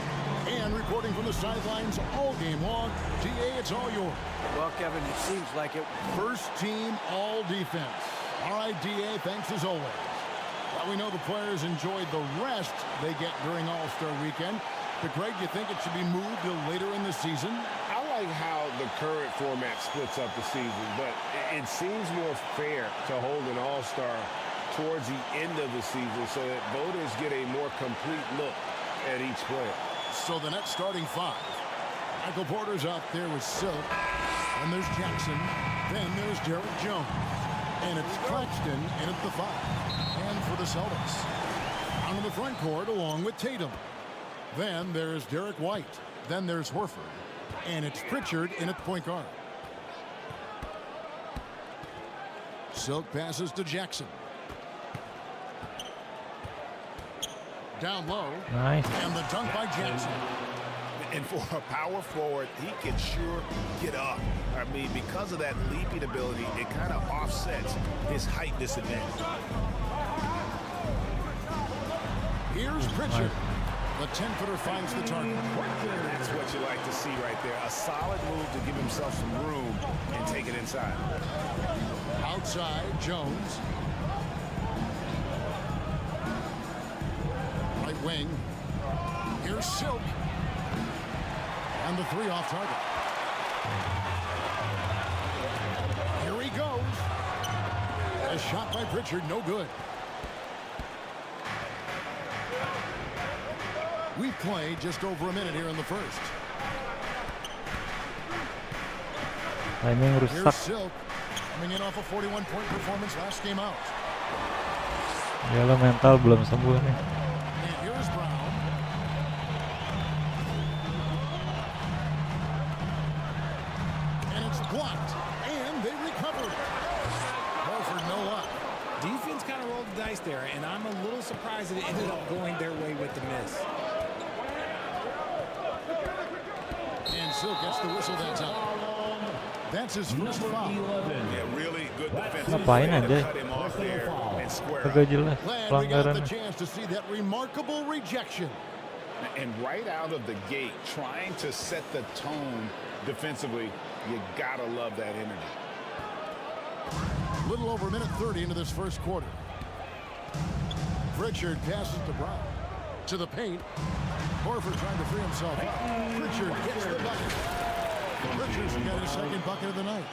And reporting from the sidelines all game long, DA, it's all yours. Well, Kevin, it seems like it. First team, all defense. All right, DA, thanks as always. Well, we know the players enjoyed the rest they get during All-Star Weekend. But, Greg, do you think it should be moved to later in the season? I like how the current format splits up the season, but it seems more fair to hold an All-Star towards the end of the season so that voters get a more complete look at each player. So the net starting 5. Michael Porter's out there with Silk. And there's Jackson. Then there's Derek Jones. And it's Claxton in at the 5. And for the Celtics. Out in the front court along with Tatum. Then there's Derek White. Then there's Horford. And it's Pritchard in at the point guard. Silk passes to Jackson. Down low. Nice. And the dunk by Jackson. And for a power forward, he can sure get up. I mean, because of that leaping ability, it kind of offsets his height disadvantage. Here's Pritchard. The 10-footer finds the target. That's what you like to see right there. A solid move to give himself some room and take it inside. Outside, Jones. Right wing. Here's Silk. And the 3 off target. Here he goes. A shot by Pritchard, no good. We've played just over a minute here in the first. Timing Here's rusak. Silk. Coming in off a 41-point performance last game out. Yalah, mental belum sembuh nih. And here's Brown. there, and I'm a little surprised that it ended up going their way with the miss. And Silk gets the whistle that time. That's his first foul. Yeah, really good defense. Ngapain aja? Cut him off there and square up. Agak jelas Glad we got pelanggaran. the chance to see that remarkable rejection. And right out of the gate, trying to set the tone defensively, you gotta love that energy. Little over a minute 30 into this first quarter. Pritchard passes to Brown. To the paint. Horford trying to free himself up. Pritchard gets the bucket. Pritchard's got his second bucket of the night.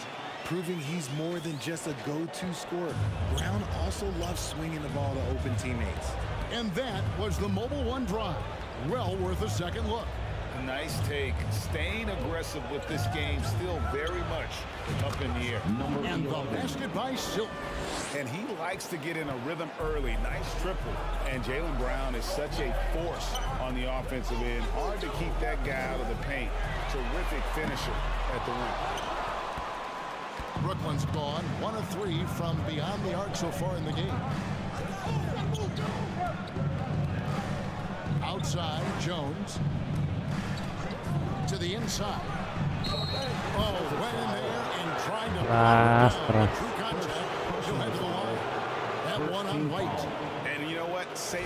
Proving he's more than just a go-to scorer. Brown also loves swinging the ball to open teammates. And that was the Mobile One drive. Well worth a second look. Nice take. Staying aggressive with this game, still very much up in the air. And the basket by Silk. And he likes to get in a rhythm early. Nice triple. And Jaylen Brown is such a force on the offensive end. Hard to keep that guy out of the paint. Terrific finisher at the rim. Brooklyn's gone 1 of 3 from beyond the arc so far in the game. Outside, Jones. To the inside. Oh, went in there and tried to true contact. He'll head to the line. That one on White. And you know what? Save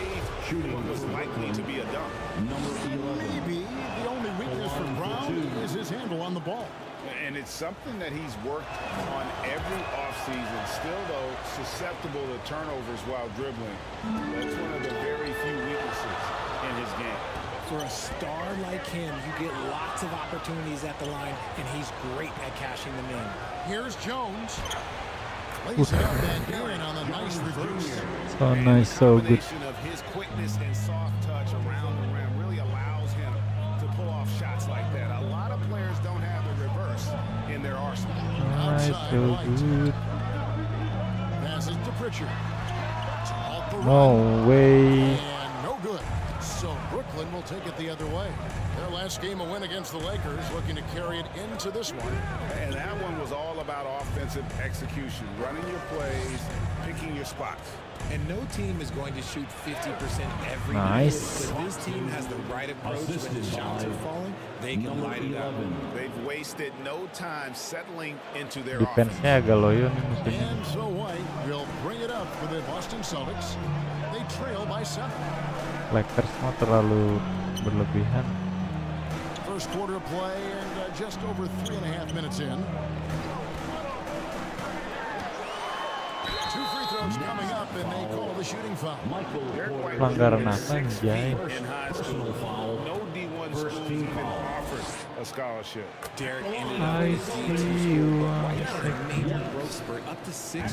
what was likely to be a dunk. Maybe the only weakness for Brown is his handle on the ball. And it's something that he's worked on every offseason. Still, though, susceptible to turnovers while dribbling. That's one of the very few weaknesses in his game. For a star like him, you get lots of opportunities at the line, and he's great at cashing them in. Here's Jones. Lays it up and in on a nice reverse. So nice, so good. Of his quickness and soft touch around the rim really allows him to pull off shots like that. A lot of players don't have the reverse in their arsenal. Nice, so good. Passes to Pritchard. No way. And no good. So Brooklyn will take it the other way. Their last game, a win against the Lakers, looking to carry it into this one. And that one was all about offensive execution, running your plays, picking your spots. And no team is going to shoot 50% every Nice. night. But this team has the right approach when the shots are falling. They can light it up. They've wasted no time settling into their Defense-nya agak loyo nih musuhnya. And so White will bring it up for the Boston Celtics. They trail by 7. Lakers mah terlalu berlebihan. First quarter of play and just over 3.5 minutes in. 2 free throws coming up and they call the shooting foul. Pelanggaran apa anjay? In high school, no D1 schools even offered a scholarship. Derek ended I up see you major growth spurt up to 6'4".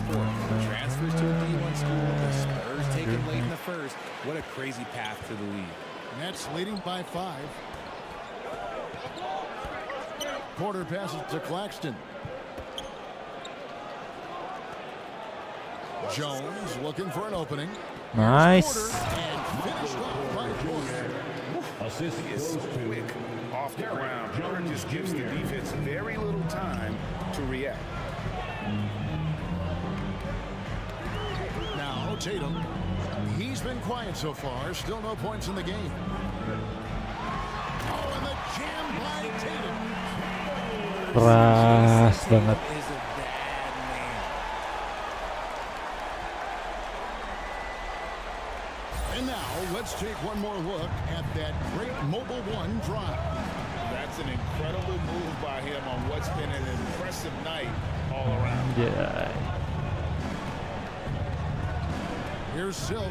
Transfers to a D1 school. The Spurs take it late in the first. What a crazy path to the lead. Nets leading by 5. Porter passes to Claxton. Jones looking for an opening. Nice. And finished off by Porter. Assist is quick off the ground. Porter just gives the defense very little time to react. Now Tatum. He's been quiet so far. Still no points in the game. Oh, and the jam by Tatum. Keras banget. And now let's take one more look at that great Mobile One drive. That's an incredible move by him on what's been an impressive night all around. Yeah. Here's Silk.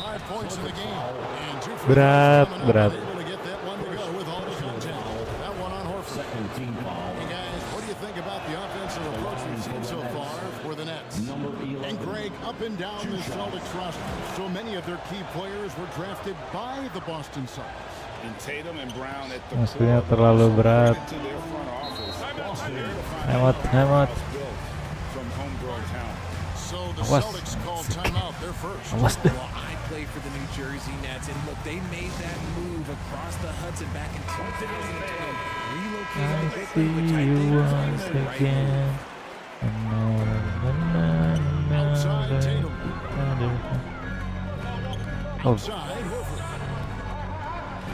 5 points in the game. And 2 free Berat, throws coming up. berat. Able to get that one to go with all the contact. That one on Horford. Hey guys, what do you think about the offensive approach we've seen so far for the Nets? And Greg, up and down the Celtics roster, so many of their key players were drafted by the Boston Celtics. And Tatum and Brown at the Maksudnya terlalu berat. to their front office. Hemat. From homegrown talent. So the Awas. Celtics call timeout. They're first. Awas deh. Well, I played for the New Jersey Nets, and look, they made that move across the Hudson back in 2012. Relocated I quickly, which see I you think was once the right again. move. Outside Tatum. Outside, Horford.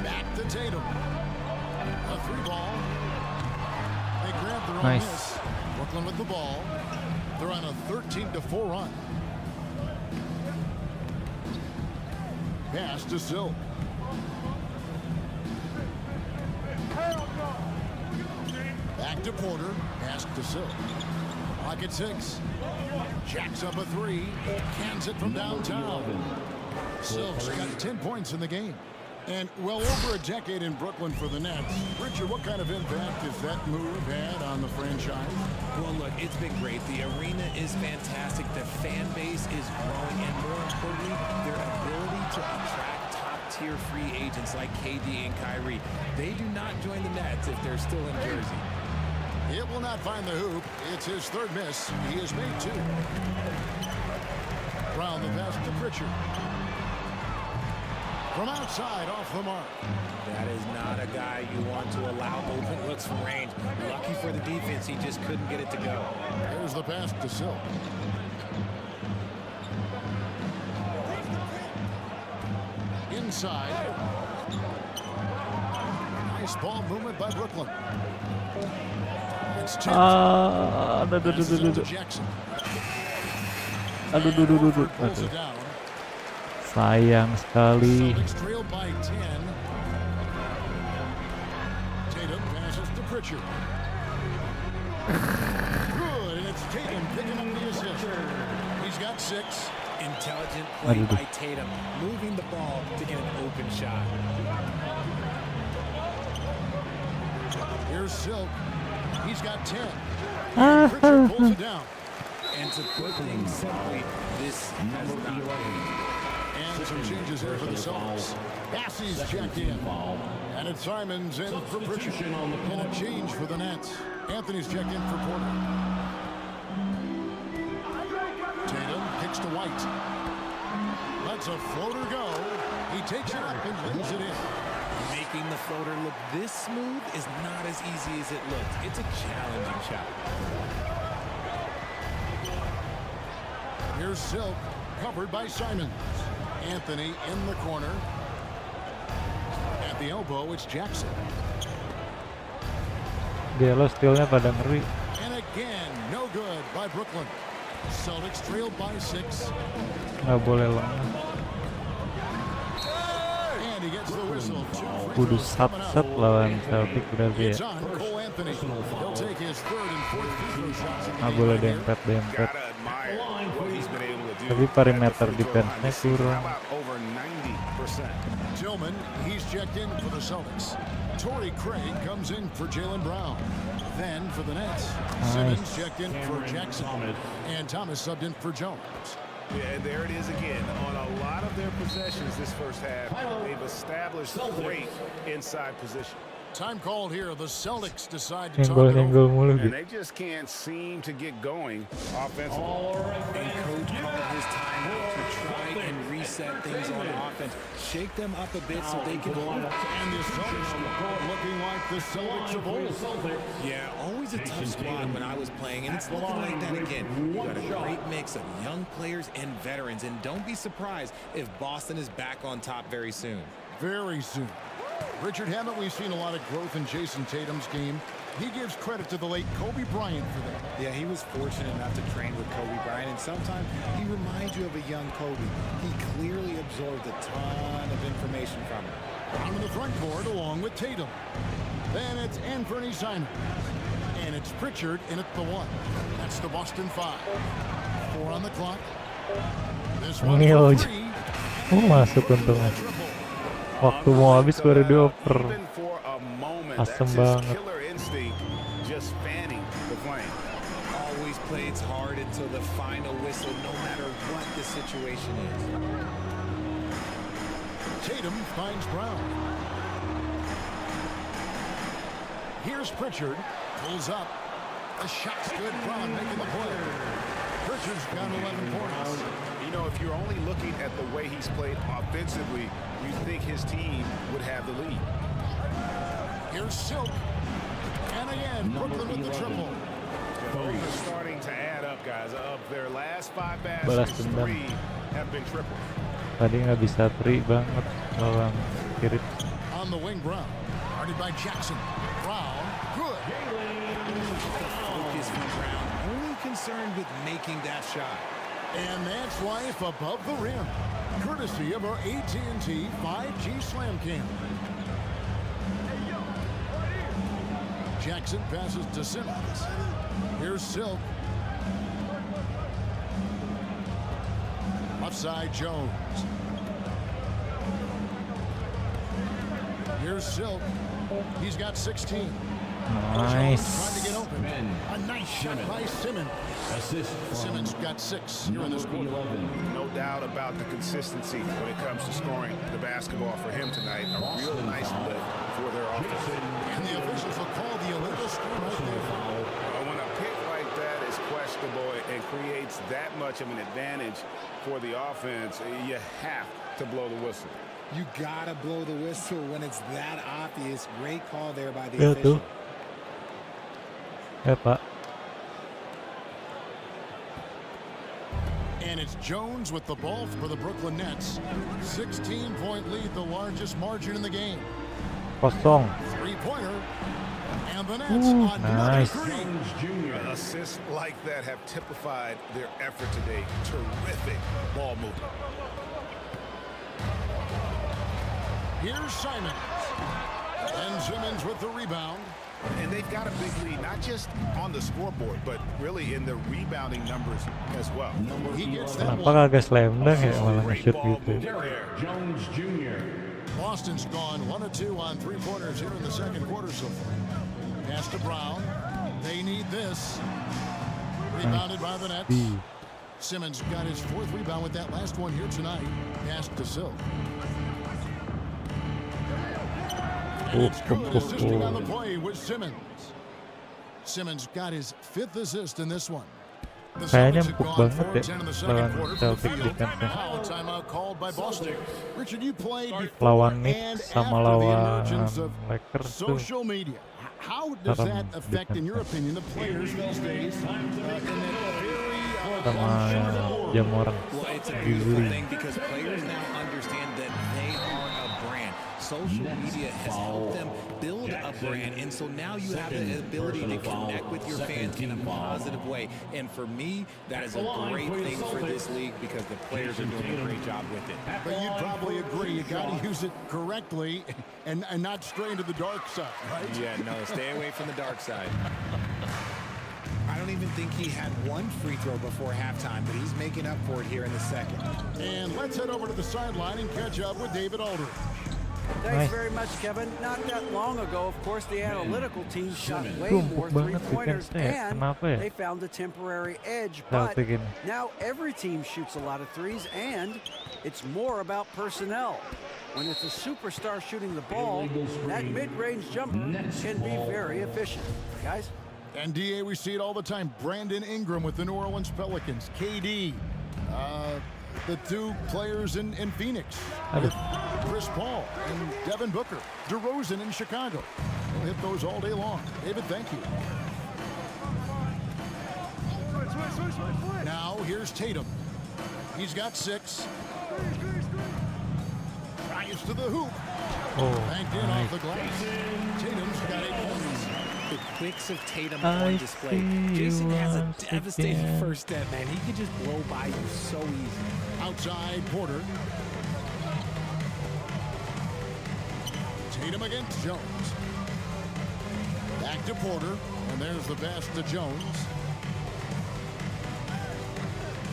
Back to Tatum. A three ball. They grab their own Nice. miss. Brooklyn with the ball. They're on a 13-4 run. Pass to Silk. Back to Porter. Pass to Silk. Clock at 6. Jacks up a three. Cans it from downtown. Silk's got 10 points in the game. And well over a decade in Brooklyn for the Nets. Richard, what kind of impact has that move had on the franchise? Well, look, it's been great. The arena is fantastic. The fan base is growing. And more importantly, their ability to attract top-tier free agents like KD and Kyrie. They do not join the Nets if they're still in Jersey. It will not find the hoop. It's his third miss. He has made 2. Brown the pass to Pritchard. From outside, off the mark. That is not a guy you want to allow open looks from range. Lucky for the defense, he just couldn't get it to go. There's the pass to Silk. Inside. Nice ball movement by Brooklyn. It's tipped. Jackson. Aduh. Sayang sekali. Celtics trailed by 10. Tatum passes to Pritchard. Good, and it's Tatum picking up the assist. He's got 6. Intelligent play by Tatum, moving the ball to get an open shot. Here's Silk. He's got 10. Pritchard pulls it down. And to put things simply, this has not been. And some changes here for the Celtics. Bassey's checked in. And it's Simons in for Pritchard. And a change for the Nets. Anthony's checked in for Porter. Tatum kicks to White. Lets a floater go. He takes it up and lays it in. Making the floater look this smooth is not as easy as it looks. It's a challenging shot. Here's Silk, covered by Simons. Anthony in the corner. At the elbow, it's Jackson. Dia lo stealnya pada ngeri. And again, no good by Brooklyn. Celtics trailed by 6. Nggak boleh lengah. And he gets the whistle. Kudu sat-sat lawan Celtic berarti ya. It's on Cole Anthony. He'll take his third and fourth free throw shots. Nggak boleh dempet-dempet. Tapi perimeter defense-nya kurang. Over 90%. Tillman, he's checked in for the Celtics. Torrey Craig comes in for Jaylen Brown. Then for the Nets, Simmons checked in for Jackson. And Thomas subbed in for Jones. Yeah, and there it is again. On a lot of their possessions this first half, they've established great inside position. Time called here. The Celtics decide to talk it Nyenggol over. mulu And gitu. they just can't seem to get going offensively. And coach called his timeout to try and reset things on offense. Shake them up a bit so they can hold. And the Celtics looking like the Celtics of old. Yeah, always a tough squad when I was playing, and it's looking like that again. You got a great mix of young players and veterans, and don't be surprised if Boston is back on top very soon. Very soon. Richard, haven't we seen a lot of growth in Jason Tatum's game? He gives credit to the late Kobe Bryant for that. Yeah, he was fortunate enough to train with Kobe Bryant, and sometimes he reminds you of a young Kobe. He clearly absorbed a ton of information from him. Down in the front court along with Tatum. Then it's Anthony Simons. And it's Pritchard in at the 1. That's the Boston 5. 4 on the clock. This one for 3. Masuk untungnya. Waktu mau habis baru dioper. Even for a moment, Asem that's his banget. killer instinct, just fanning the flame. Always plays hard until the final whistle, no matter what the situation is. Tatum finds Brown. Here's Pritchard. Pulls up. The shot's good. Brown making the play. Pritchard's got 11 points. You know, if you're only looking at the way he's played offensively, you think his team would have the lead. Here's Silk. And again, Brooklyn with the triple. Those are starting to add up, guys. Of their last 5 Balas baskets, dendam. 3 have been triple. Tadi nggak bisa free banget lawan kiri. On the wing, Brown. Guarded by Jackson. Brown, good. Focus from Brown, only concerned with making that shot. And that's life above the rim. Courtesy of our AT&T 5G Slam Cam. Jackson passes to Simmons. Here's Silk. Left side, Jones. Here's Silk. He's got 16. Nice. Trying to get open. A nice shot by Simmons. Simmons got 6 here in this quarter. No doubt about the consistency when it comes to scoring the basketball for him tonight. A real nice lift for their offense. And the officials will call the illegal score right there. When a pick like that is questionable and creates that much of an advantage for the offense, you have to blow the whistle. You gotta blow the whistle when it's that obvious. Great call there by the Ya official. tuh. Pak. And it's Jones with the ball for the Brooklyn Nets. 16-point lead, the largest margin in the game. Kosong. Three-pointer. And the Nets on Nice. Assists like that have typified their effort today. Terrific ball movement. Here's Simons. And Simmons with the rebound. And they've got a big lead, not just on the scoreboard, but really in the rebounding numbers as well. He gets that Kenapa kagak slam dunk ya malah nge-shoot gitu. Jones Jr. Boston's gone 1 of 2 on three-pointers here in the second quarter so far. Pass to Brown. They need this. Rebounded by the Nets. Simmons got his 4th rebound with that last one here tonight. Pass to Silk. And it's good assisting on the play with Simmons. Simmons got his 5th assist in this one. The Kayaknya Celtics have empuk gone banget 4-10 in the ya second lawan quarter. Celtic defense-nya. Now a timeout called by Boston. Richard, you played before Lawan and Knicks sama after the lawan emergence of Lakers tuh. social media. How does that affect, in your opinion, the players these days in that very Sama jam orang. Well, it's a beautiful thing because players now understand that they are a brand. Social media has helped them build a brand, and so now you have the ability to connect with your fans in a positive way. And for me, that is a great thing for this league because the players are doing a great job with it. But you'd probably agree you got to use it correctly and not stray into the dark side, right? Yeah, no, stay away from the dark side. I don't even think he had one free throw before halftime, but he's making up for it here in the second. And let's head over to the sideline and catch up with David Aldridge. Thanks very much, Kevin. Not that long ago, of course, the analytical team shot way more three-pointers, and they found a temporary edge. But now every team shoots a lot of threes, and it's more about personnel. When it's a superstar shooting the ball, that mid-range jumper can be very efficient. Guys? And DA, we see it all the time. Brandon Ingram with the New Orleans Pelicans. KD. The 2 players in Phoenix. With Chris Paul and Devin Booker. DeRozan in Chicago. We'll hit those all day long. David, thank you. Now, here's Tatum. He's got 6. Drives to the hoop. Banked in off the glass. Tatum's got 8 points. The quicks of Tatum on display. Jason has a devastating first step, man. He can just blow by you so easy. Outside Porter. Tatum against Jones. Back to Porter. And there's the pass to Jones.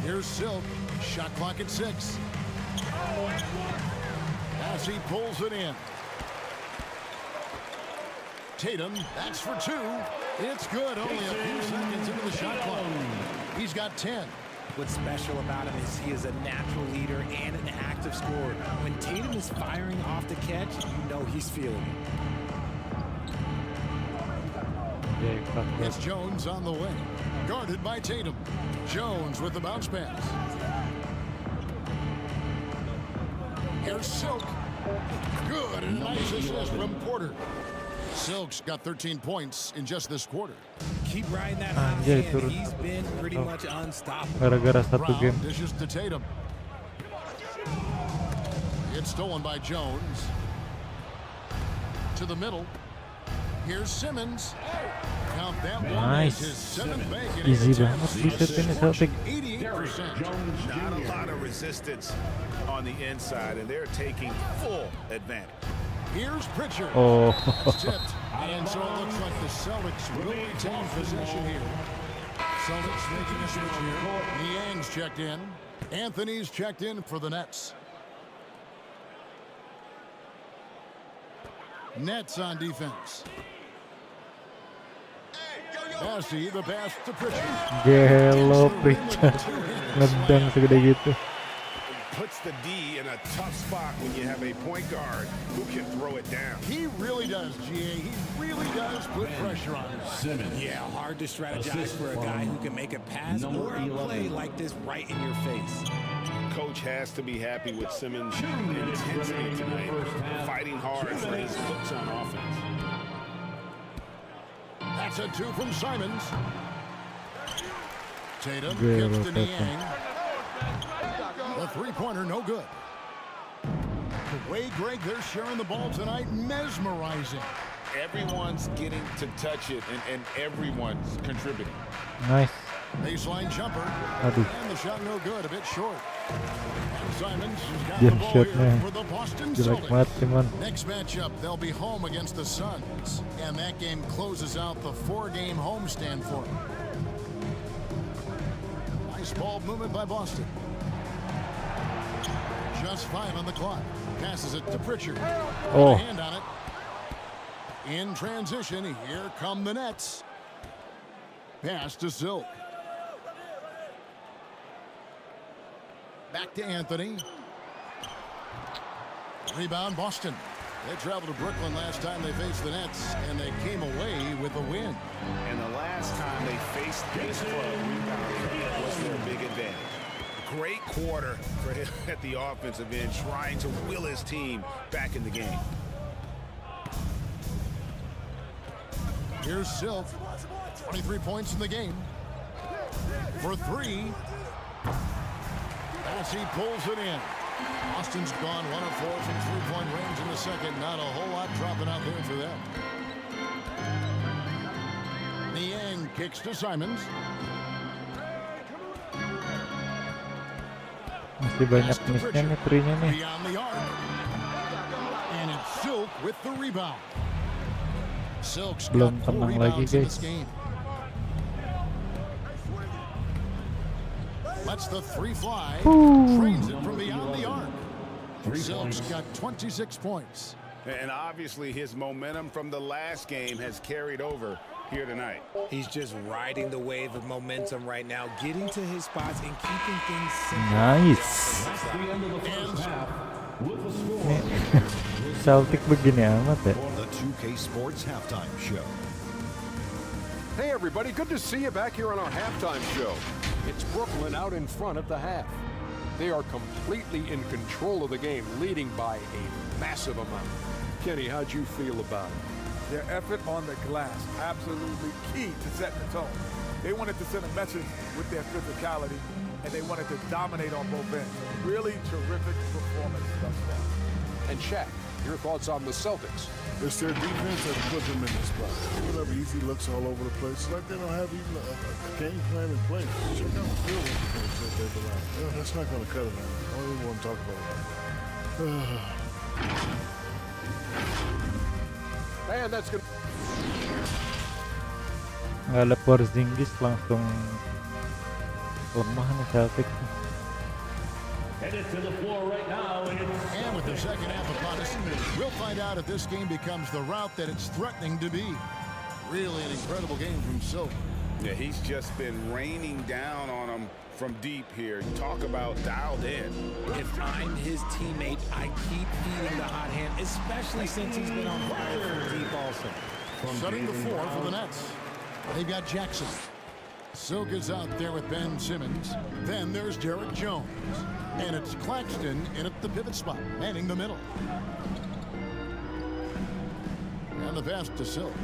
Here's Silk. Shot clock at 6. As he pulls it in. Tatum, that's for 2. It's good. Only a few seconds into the shot clock. He's got 10. What's special about him is he is a natural leader and an active scorer. When Tatum is firing off the catch, you know he's feeling it. It's Jones on the way. Guarded by Tatum. Jones with the bounce pass. Here's Silk. Good. And nice assist from Porter. Silk's got 13 points in just this quarter. Keep riding that hot hand. He's been pretty much unstoppable. Gara-gara satu game. Dishes to Tatum. It's stolen by Jones. To the middle. Here's Simmons. Count that one as his seventh bank in Easy banget buset ini Celtic. 88%. Not a lot of resistance on the inside, and they're taking full advantage. Here's Pritchard. Oh. Tipped. And so it looks like the Celtics will retain possession here. Celtics making a switch here. Niang's checked in. Anthony's checked in for the Nets. Nets on defense. Bassi, the pass to Pritchard. Gelo Pritchard. Ngedang segede gitu. Puts the D in a tough spot when you have a point guard who can throw it down. He really does, GA. He really does put pressure on him. Yeah, hard to strategize for a guy who can make a pass or a play like this right in your face. Coach has to be happy with Simmons' intensity tonight, fighting hard for his looks on offense. That's a 2 from Simons. Tatum gets to Niang. The three-pointer, no good. The way, Greg, they're sharing the ball tonight, mesmerizing. Everyone's getting to touch it, and everyone's contributing. Nice. Baseline jumper. Aduh. And the shot no good, a bit short. And Simons has got Dia the ball shotnya here for the Boston jelek banget Celtics. cuman. Next matchup, they'll be home against the Suns. And that game closes out the 4-game homestand for them. Nice ball movement by Boston. Just 5 on the clock. Passes it to Pritchard. Oh. A hand on it. In transition, here come the Nets. Pass to Silk. Back to Anthony. Rebound, Boston. They traveled to Brooklyn last time they faced the Nets, and they came away with a win. And the last time they faced this club, rebounding was their big advantage. Great quarter for him at the offensive end, trying to will his team back in the game. Here's Silk. 23 points in the game. For 3. As he pulls it in. Austin's gone 1 of 4 from three-point range in the second. Not a whole lot dropping out there for them. Niang kicks to Simons. Masih banyak missnya nih trinya nih. Beyond the arc. And it's Silk with the rebound. Silk's got Belum 4 tenang lagi rebounds in guys. this game. Lets the 3 fly. Trains it from beyond the arc. Silk's got 26 points. And obviously his momentum from the last game has carried over here tonight. He's just riding the wave of momentum right now, getting to his spots and keeping things simple. Nice. Celtic begini amat ya. The 2K Sports Halftime Show. Hey everybody, good to see you back here on our halftime show. It's Brooklyn out in front at the half. They are completely in control of the game, leading by a massive amount. Kenny, how'd you feel about it? Their effort on the glass, absolutely key to set the tone. They wanted to send a message with their physicality, and they wanted to dominate on both ends. Really terrific performance thus far. And Shaq, your thoughts on the Celtics? It's their defense that put them in this spot. They have easy looks all over the place. It's like they don't have even a game plan in place. Check out the field that they've allowed. Yeah, that's not going to cut it out. I don't even want to talk about it. And that's good. Nggak ada Porzingis langsung lemah nih Celtic. Headed to the floor right now. And with the second half upon us, we'll find out if this game becomes the route that it's threatening to be. Really an incredible game from Silk. Yeah, he's just been raining down on them from deep here. Talk about dialed in. If I'm his teammate, I keep feeding the hot hand, especially since he's been on fire from deep also. Setting the floor for the Nets. They've got Jackson. Silk is out there with Ben Simmons. Then there's Derek Jones. And it's Claxton in at the pivot spot, manning the middle. And the pass to Silk.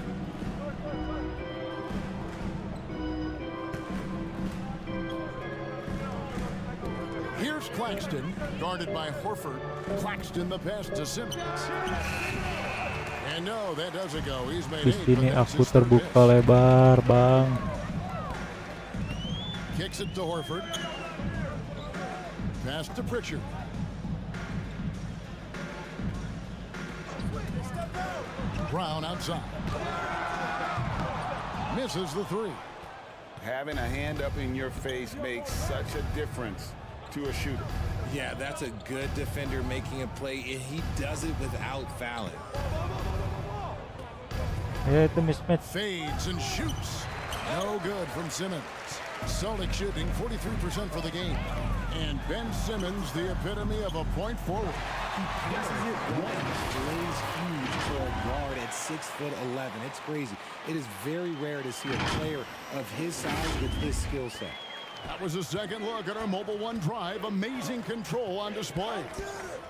Here's Here's Claxton, guarded by Horford. Claxton the pass to Simmons. And no, that doesn't go. He's made Di 8, sini but that's aku his third terbuka miss. lebar, Bang. Kicks it to Horford. Pass to Pritchard. Brown outside. Misses the three. Having a hand up in your face makes such a difference to a shooter. Yeah, that's a good defender making a play, and he does it without fouling. Ya itu mismatch. Fades and shoots. No good from Simmons. Celtics shooting 43% for the game. And Ben Simmons, the epitome of a point forward. He passes it once, lays huge for a guard at 6'11". It's crazy. It is very rare to see a player of his size with his skill set. That was a second look at our Mobile One drive. Amazing control on display.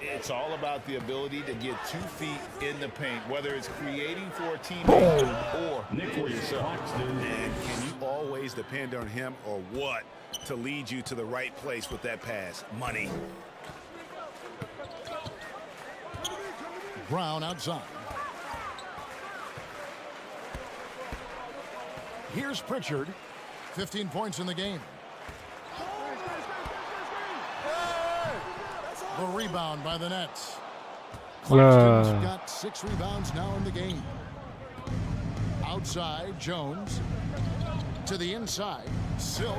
It's all about the ability to get 2 feet in the paint, whether it's creating for a teammate or for yourself. And can you always depend on him or what to lead you to the right place with that pass? Money. Brown outside. Here's Pritchard. 15 points in the game. The rebound by the Nets. Claxton's got 6 rebounds now in the game. Outside, Jones. To the inside, Silk.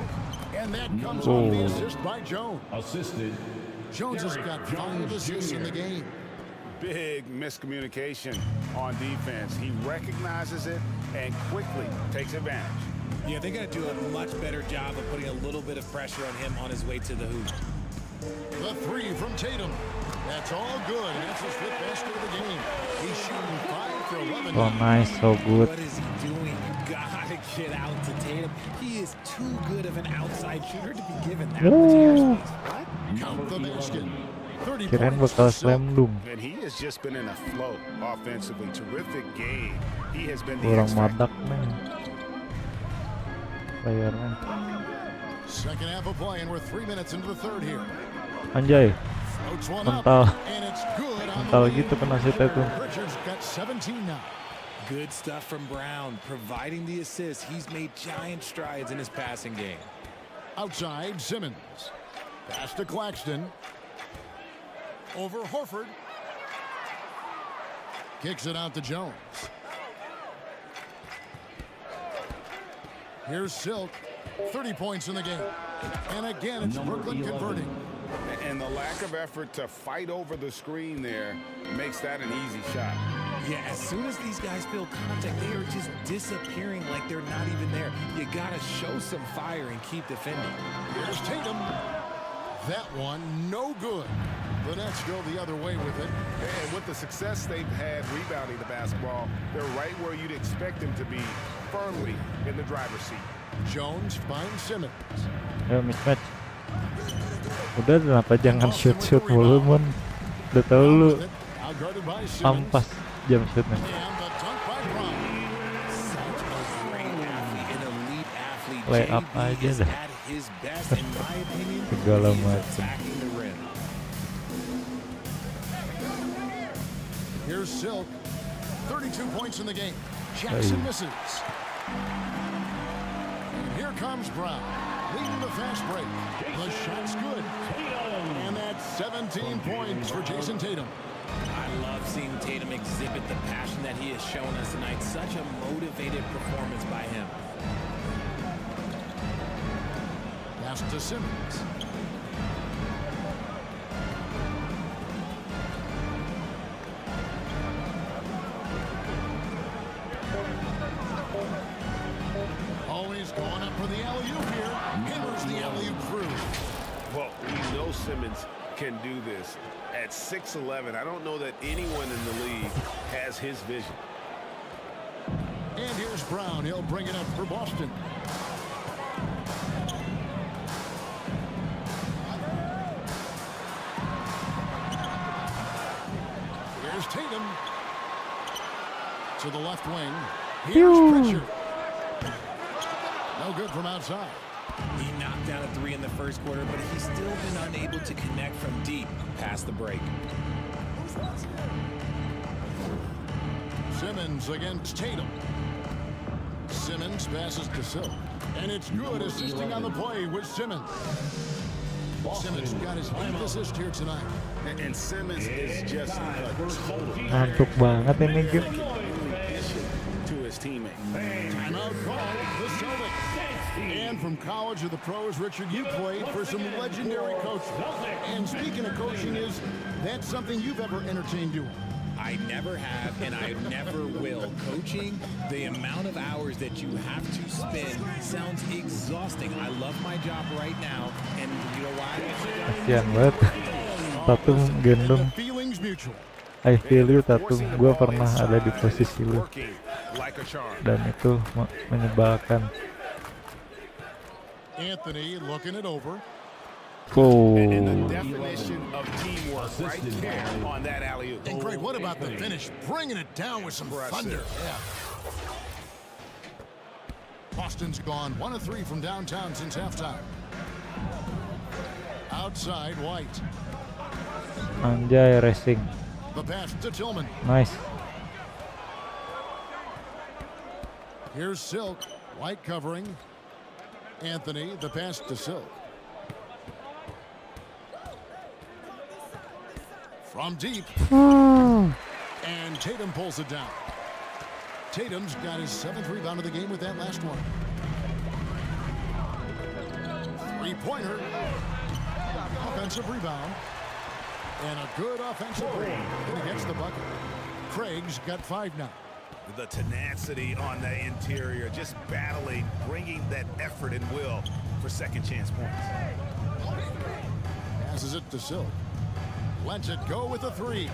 And that comes on the assist by Jones. Assisted. Jones has got 5 assists in the game. Big miscommunication on defense. He recognizes it and quickly takes advantage. Yeah, they got to do a much better job of putting a little bit of pressure on him on his way to the hoop. The 3 from Tatum. That's all good. That's his 5th basket of the game. He's shooting 5 for 11. Oh, nice, so good. What is he doing? You gotta get out to Tatum. He is too good of an outside shooter to be given that much airspace. What? Count the basket. 30 Kirain points bakal for Silk. slam dunk. And he has just been in a flow offensively. Terrific game. He has been the Kurang X factor. madak nih playernya. Second half of play, and we're 3 minutes into the third here. Anjay, Floats one up, mental, and it's good on the mental wing. gitu kena si Tatum. Pritchard's got 17 now. Good stuff from Brown, providing the assist. He's made giant strides in his passing game. Outside, Simmons. Pass to Claxton. Over Horford. Kicks it out to Jones. Here's Silk. 30 points in the game. And again, it's Brooklyn converting. And the lack of effort to fight over the screen there makes that an easy shot. Yeah, as soon as these guys feel contact, they are just disappearing like they're not even there. You gotta show some fire and keep defending. Here's Tatum. That one, no good. The Nets go the other way with it. And with the success they've had rebounding the basketball, they're right where you'd expect them to be, firmly in the driver's seat. Jones finds Simmons. Ayo mismatch. Udah kenapa jangan shoot mulu Mon. Udah tau lu Outguarded by Simmons. ampas jam shootnya. And the dunk by Brown. Such a great athlete, an elite athlete. Lay up JB aja is dah. at his best, in my opinion. Segala He's macam. attacking the rim. Here's Silk. 32 points in the game. Jackson misses. And here comes Brown. Leading the fast break. The shot's good. And that's 17 points for Jason Tatum. I love seeing Tatum exhibit the passion that he has shown us tonight. Such a motivated performance by him. Pass to Simmons. Always going up for the alley-oop here. Hammers the alley-oop through. Well, we know Simmons can do this. At 6'11", I don't know that anyone in the league has his vision. And here's Brown. He'll bring it up for Boston. Here's Tatum. To the left wing. Here's Pritchard. No good from outside. He knocked down a 3 in the first quarter, but he's still been unable to connect from deep past the break. Simmons against Tatum. Simmons passes to Silk. And it's good, assisting on the play with Simmons. Simmons got his 8th assist here tonight. And Simmons is just a total Ngantuk banget ini game. to his teammate. Timeout call, the Celtics. And from college to the pros, Richard, you played for some legendary coaches. And speaking of coaching, is that something you've ever entertained doing? I never have, and I never will. Coaching, the amount of hours that you have to spend sounds exhausting. I love my job right now, and you know why? Kasian banget. Tatum gendong. I feel you, Tatum. Gue pernah ada di posisi lu. Dan itu menyebalkan. Anthony looking it over. Oh. And the definition of teamwork right there on that alley-oop. And Greg, what about the finish? Bringing it down with some thunder. Yeah. Boston's gone 1 of 3 from downtown since halftime. Outside, White. Anjay, racing. The pass to Tillman. Nice. Here's Silk. White covering. Anthony, the pass to Silk. From deep. And Tatum pulls it down. Tatum's got his 7th rebound of the game with that last one. 3-pointer. Offensive rebound. And a good offensive board. And he gets the bucket. Craig's got 5 now. The tenacity on the interior, just battling, bringing that effort and will for second chance points. Passes it to Silk. Lets it go with a 3.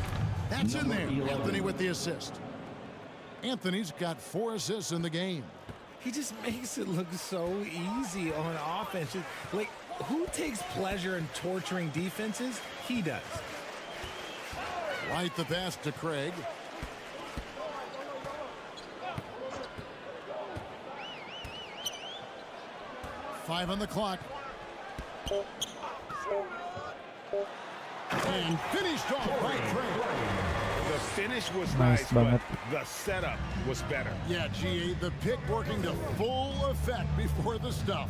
That's in there. Anthony with the assist. Anthony's got 4 assists in the game. He just makes it look so easy on offense. Like, who takes pleasure in torturing defenses? He does. Right the pass to Craig. Five on the clock. And finished off by Craig. The finish was Nice, but the setup was better. Yeah, GA, the pick working to full effect before the stuff.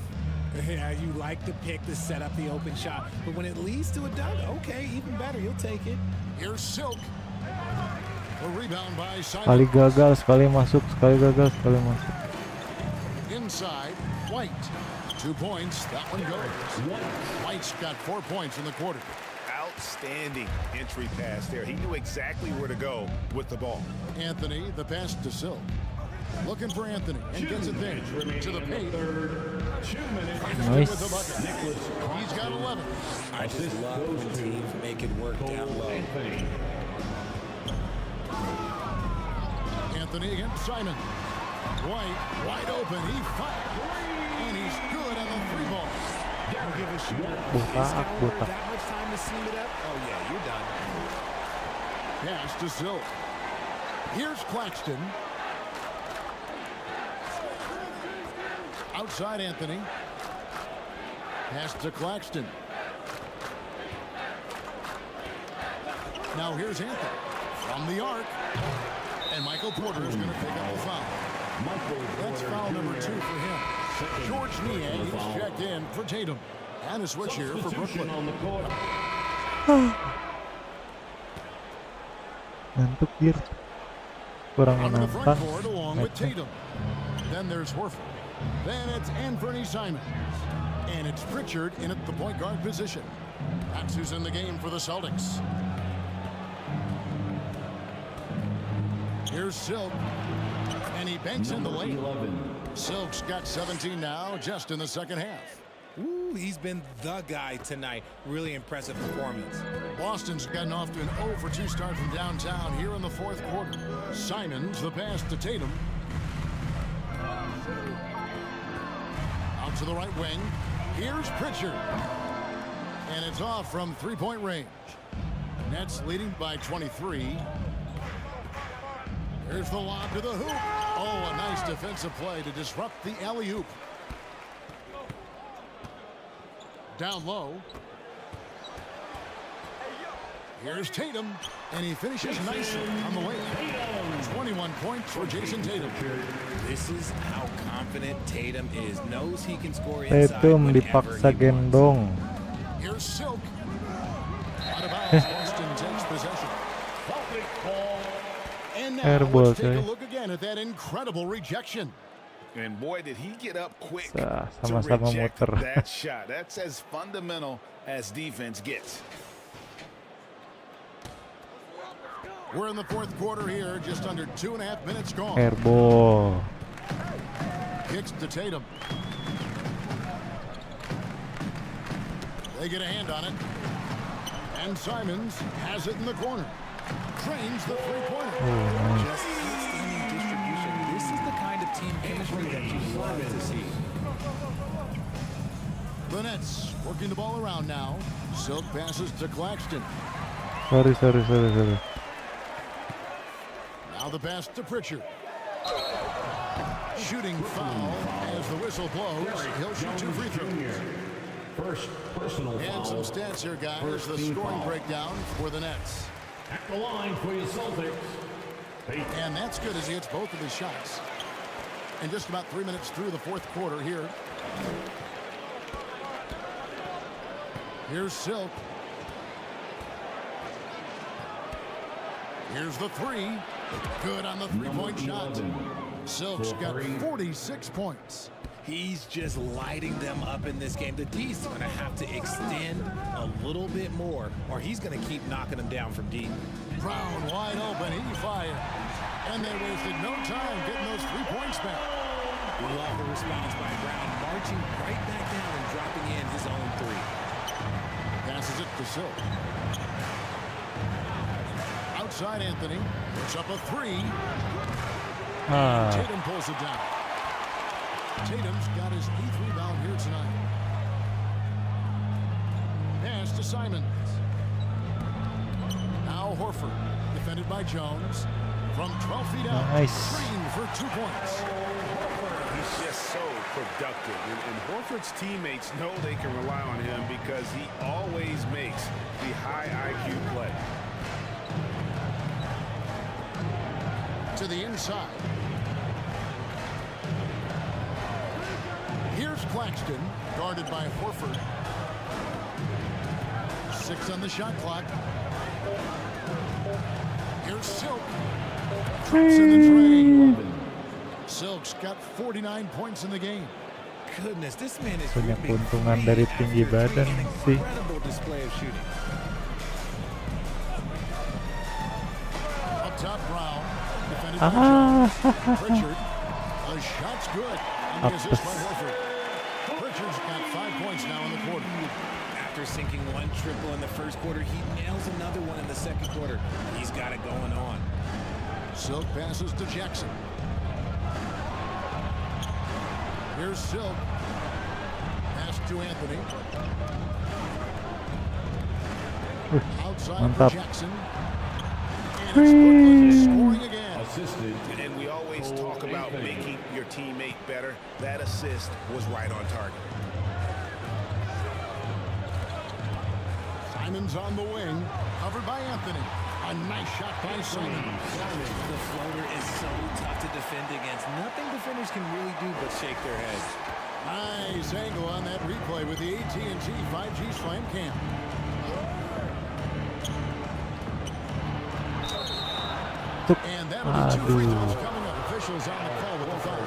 Yeah, you like the pick to set up the open shot, but when it leads to a dunk, okay, even better, you'll take it. Here's Silk. A rebound by Simon. Sekali gagal, sekali masuk, sekali gagal, sekali masuk. Inside, White. 2 points, that one goes. White's got 4 points in the quarter. Outstanding entry pass there. He knew exactly where to go with the ball. Anthony, the pass to Silk. Looking for Anthony and gets it there to the paint. Nice. With the bucket. He's got 11. I just love when teams make it work down low. Anthony against Simon. White, wide open. He fired. And he's good on the 3-ball. I'll give a shooter Buka. that much time to seam it up. Oh yeah, you're done. Pass to Silk. Here's Claxton. Outside Anthony. Pass to Claxton. Now here's Anthony from the arc. And Michael Porter is going to pick up the foul. That's foul number 2 for him. George Niang is checked in for Tatum. And a switch here for Brooklyn. Ngantuk dia. Kurang On the front menantang. court along with Tatum. Then there's Horford. Then it's Anthony Simons. And it's Pritchard in at the point guard position. That's who's in the game for the Celtics. Here's Silk. And he banks in the lane. Silk's got 17 now, just in the second half. Ooh, he's been the guy tonight. Really impressive performance. Boston's gotten off to an 0-for-2 start from downtown here in the 4th quarter. Simons, the pass to Tatum. Out to the right wing. Here's Pritchard. And it's off from 3-point range. Nets leading by 23. Here's the lob to the hoop. Oh, a nice defensive play to disrupt the alley-oop. Down low. Here's Tatum, and he finishes nicely on the way. 21 points for Jason Tatum. This is how confident Tatum is. Knows he can score inside Tatum whenever dipaksa he wants. gendong. Here's Silk. Out of bounds, Boston takes possession. And now Airball, let's take a coy. look again at that incredible rejection. And boy, did he get up quick Sa- to sama-sama reject muter. that shot. That's as fundamental as defense gets. We're in the fourth quarter here, just under 2.5 minutes gone. Airball. Kicks to Tatum. They get a hand on it. And Simons has it in the corner. Drains the three-pointer. Just outstanding distribution. This is the kind of team chemistry that you love to see. The Nets working the ball around now. Silk passes to Claxton. Sorry. Now the pass to Pritchard. Shooting foul as the whistle blows. He'll shoot 2 free throws. First personal And foul. some stats here, guys. First The team scoring foul. breakdown for the Nets. At the line for your Celtics. And that's good as he hits both of his shots. And just about 3 minutes through the fourth quarter here. Here's Silk. Here's the three. Good on the three-point shot. Silk's got 46 points. He's just lighting them up in this game. The D's going to have to extend a little bit more, or he's going to keep knocking them down from deep. Brown wide open. He fired. And they wasted no time getting those 3 points back. We love the response by Brown, marching right back down and dropping in his own three. Passes it to Silk. Outside Anthony. Puts up a three. Ah. Tatum pulls it down. Tatum's got his 8th rebound here tonight. Pass to Simons. Now Horford, defended by Jones. From 12 feet out, Nice. Green for 2 points. He's just so productive. And Horford's teammates know they can rely on him because he always makes the high IQ play. To the inside. Here's Claxton, guarded by Horford. 6 on the shot clock. Here's Silk. Traps in the drain. Silk's got 49 points in the game. Goodness, this man is Banyak ripping keuntungan free dari after tinggi free. badan An sih. incredible display of shooting. Up top, Brown. Defended by Jones. Pritchard. The shot's good. And the assist by Horford. Pritchard's got 5 points now in the quarter. After sinking one triple in the first quarter, he nails another one in the second quarter. He's got it going on. Silk passes to Jackson. Here's Silk. Pass to Anthony. Outside for Mantap. Jackson. And it's Brooklyn scoring again. Assisted. And we always talk about making your teammate better. That assist was right on target. Simons on the wing, covered by Anthony. A nice shot by Simons. The floater is so tough to defend against. Nothing defenders can really do but shake their heads. Nice angle on that replay with the AT&T 5G Slam Cam. And that'll be 2 free throws coming up. Officials on the call with the foul.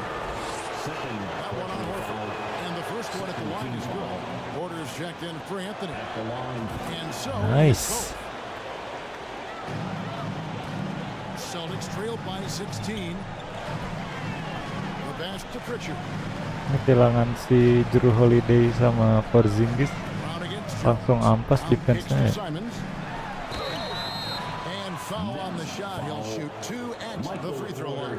That one on Horford. And the first one at the line is good. Porter's checked in for Anthony. And so Nice. Celtics trailed by 16. The pass to Pritchard. Ini kehilangan si Drew Holiday sama Porzingis. Brown against Langsung ampas Brown kicks defense-nya to ya. Simons. And foul on the shot. He'll shoot 2 at the free throw line.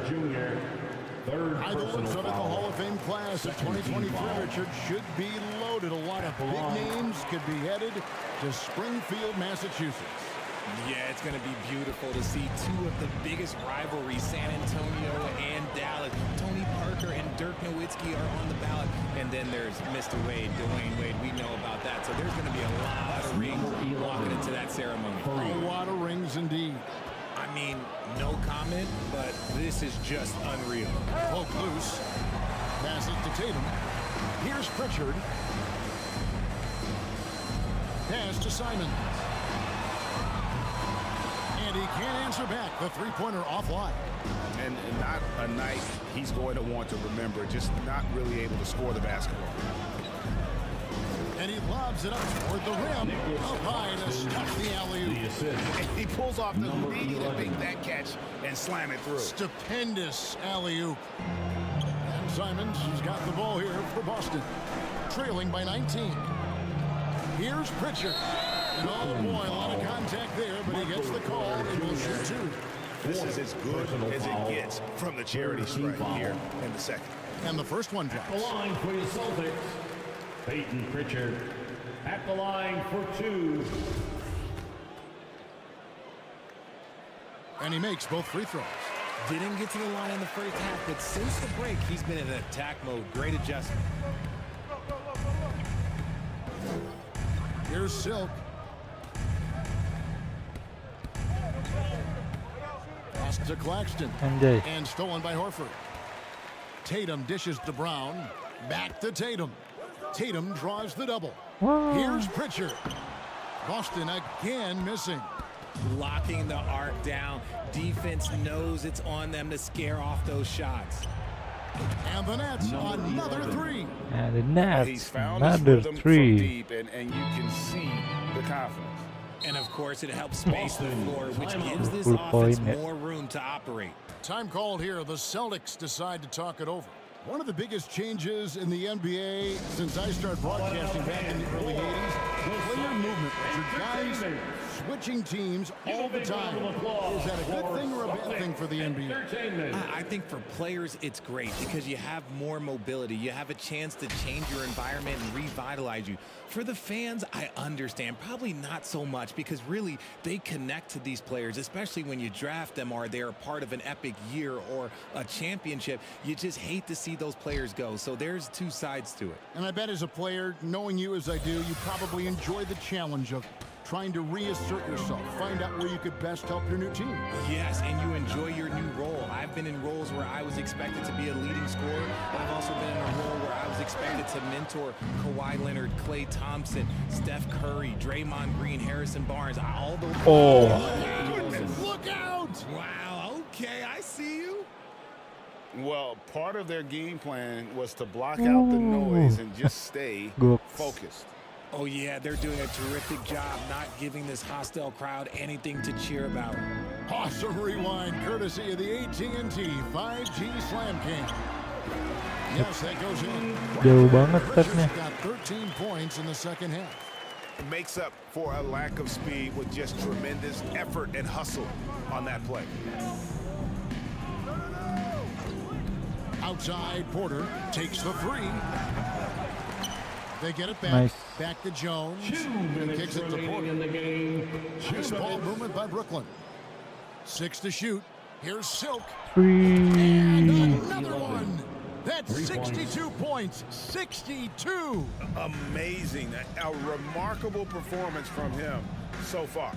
Either looks up at the Hall of Fame class of 2023, Richard, should be loaded. A lot of big names could be headed to Springfield, Massachusetts. Yeah, it's going to be beautiful to see two of the biggest rivalries, San Antonio and Dallas. Tony Parker and Dirk Nowitzki are on the ballot. And then there's Mr. Wade, Dwayne Wade. We know about that. So there's going to be a lot of rings walking into that ceremony. A lot of rings indeed. I mean, no comment, but this is just unreal. Poke loose. Pass it to Tatum. Here's Pritchard. Pass to Simon. And he can't answer back. The three-pointer offline. And not a night he's going to want to remember, just not really able to score the basketball. And he lobs it up toward the rim. Up high to stuff the alley-oop. And he pulls off the lead to make that catch and slam it through. Stupendous alley-oop. And Simons has got the ball here for Boston. Trailing by 19. Here's Pritchard. And oh boy, a lot of contact there, but he gets the call and will shoot two. This is as good as it gets from the charity stripe here in the second. And the first one drops. The line for the Celtics, Peyton Pritchard. At the line for two. And he makes both free throws. Didn't get to the line in the first half, but since the break, he's been in attack mode. Great adjustment. Here's Silk. Pass to Claxton. And stolen by Horford. Tatum dishes to Brown. Back to Tatum. Tatum draws the double. Whoa. Here's Pritchard. Boston again missing. Locking the arc down. Defense knows it's on them to scare off those shots. And the Nets, another three. And the Nets, He's found another his rhythm three. from deep, and you can see the confidence. And of course, it helps space the floor, which gives this Full offense point. more room to operate. Time called here. The Celtics decide to talk it over. One of the biggest changes in the NBA since I started broadcasting back in the early 80s, player movement. Guys switching teams all the time. Is that a good thing or a bad thing for the NBA? I think for players, it's great because you have more mobility. You have a chance to change your environment and revitalize you. For the fans, I understand. Probably not so much because really they connect to these players, especially when you draft them or they're a part of an epic year or a championship. You just hate to see those players go. So there's two sides to it. And I bet as a player, knowing you as I do, you probably enjoy the challenge of trying to reassert yourself, find out where you could best help your new team. Yes, and you enjoy your new role. I've been in roles where I was expected to be a leading scorer. I've also been in a role where I was expected to mentor Kawhi Leonard, Klay Thompson, Steph Curry, Draymond Green, Harrison Barnes. All those. Look out! Wow, okay, I see you. Well, part of their game plan was to block out the noise and just stay focused. Oh, yeah, they're doing a terrific job not giving this hostile crowd anything to cheer about. Awesome rewind, courtesy of the AT&T 5G Slam Cam. Yes, that goes in. Jauh banget stepnya. Got 13 points in the second half. It makes up for a lack of speed with just tremendous effort and hustle on that play. Outside, Porter takes the three. They get it back. Nice. Back to Jones. 2 He minutes kicks it to remaining Porter. in the game. Nice ball movement by Brooklyn. 6 to shoot. Here's Silk. Free. Another one. That's 62 points. 62. Amazing. A remarkable performance from him so far.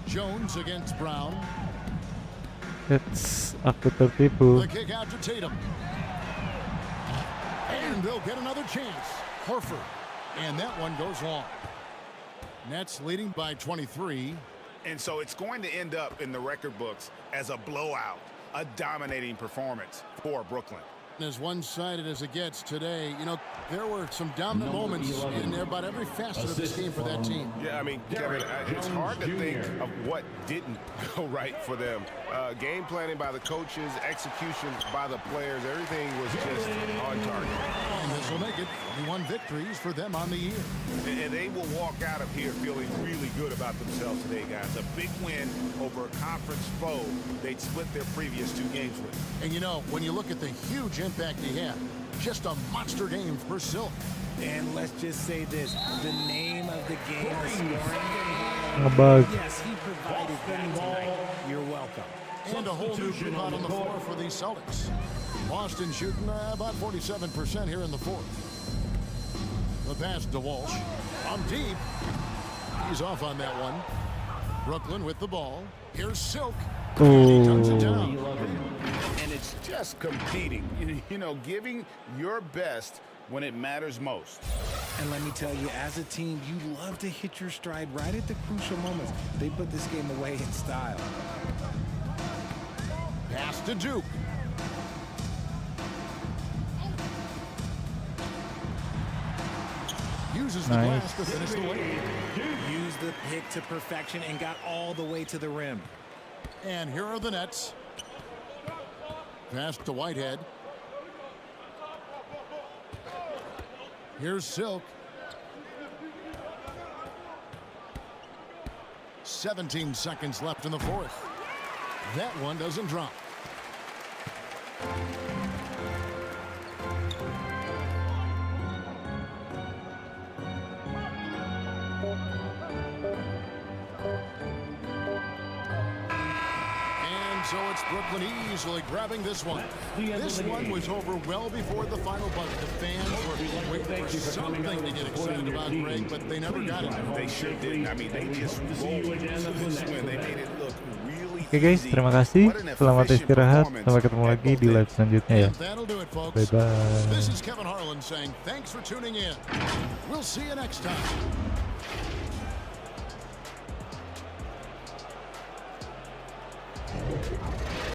Jones against Brown. It's aku tertipu. The kick out to Tatum. And they'll get another chance. Horford. And that one goes long. Nets leading by 23. And so it's going to end up in the record books as a blowout, a dominating performance for Brooklyn. As one-sided as it gets today, you know, there were some dominant moments in about every facet of this game for that team. Yeah, I mean, Kevin, it's hard to think of what didn't go right for them. Game planning by the coaches, execution by the players, everything was just on target. And this will make it 21 victories for them on the year. And they will walk out of here feeling really good about themselves today, guys. A big win over a conference foe they'd split their previous 2 games with. And you know, when you look at the huge impact he had, just a monster game for Silk. And let's just say this, the name of the game is scoring. Ngebug. Yes, he provided that tonight. You're welcome. And a whole new group out on the floor for the Celtics. Boston shooting about 47% here in the fourth. The pass to Walsh. From deep. He's off on that one. Brooklyn with the ball. Here's Silk. He turns it down. And it's just competing. You know, giving your best when it matters most. And let me tell you, as a team, you love to hit your stride right at the crucial moments. They put this game away in style. Pass to Duke. Uses the glass to finish the way. Used the pick to perfection and got all the way to the rim. And here are the Nets. Pass to Whitehead. Here's Silk. 17 seconds left in the fourth. That one doesn't drop. So it's Brooklyn easily grabbing this one. This one was over well before the final buzzer. The fans were waiting for something to get excited about Greg, but they never got it. They sure didn't. I mean, they just rolled to this win. They made it look really Oke guys, terima kasih. Selamat istirahat. Sampai ketemu lagi di live selanjutnya ya. Bye bye. This is Kevin Harlan saying thanks for tuning in. We'll see you next time.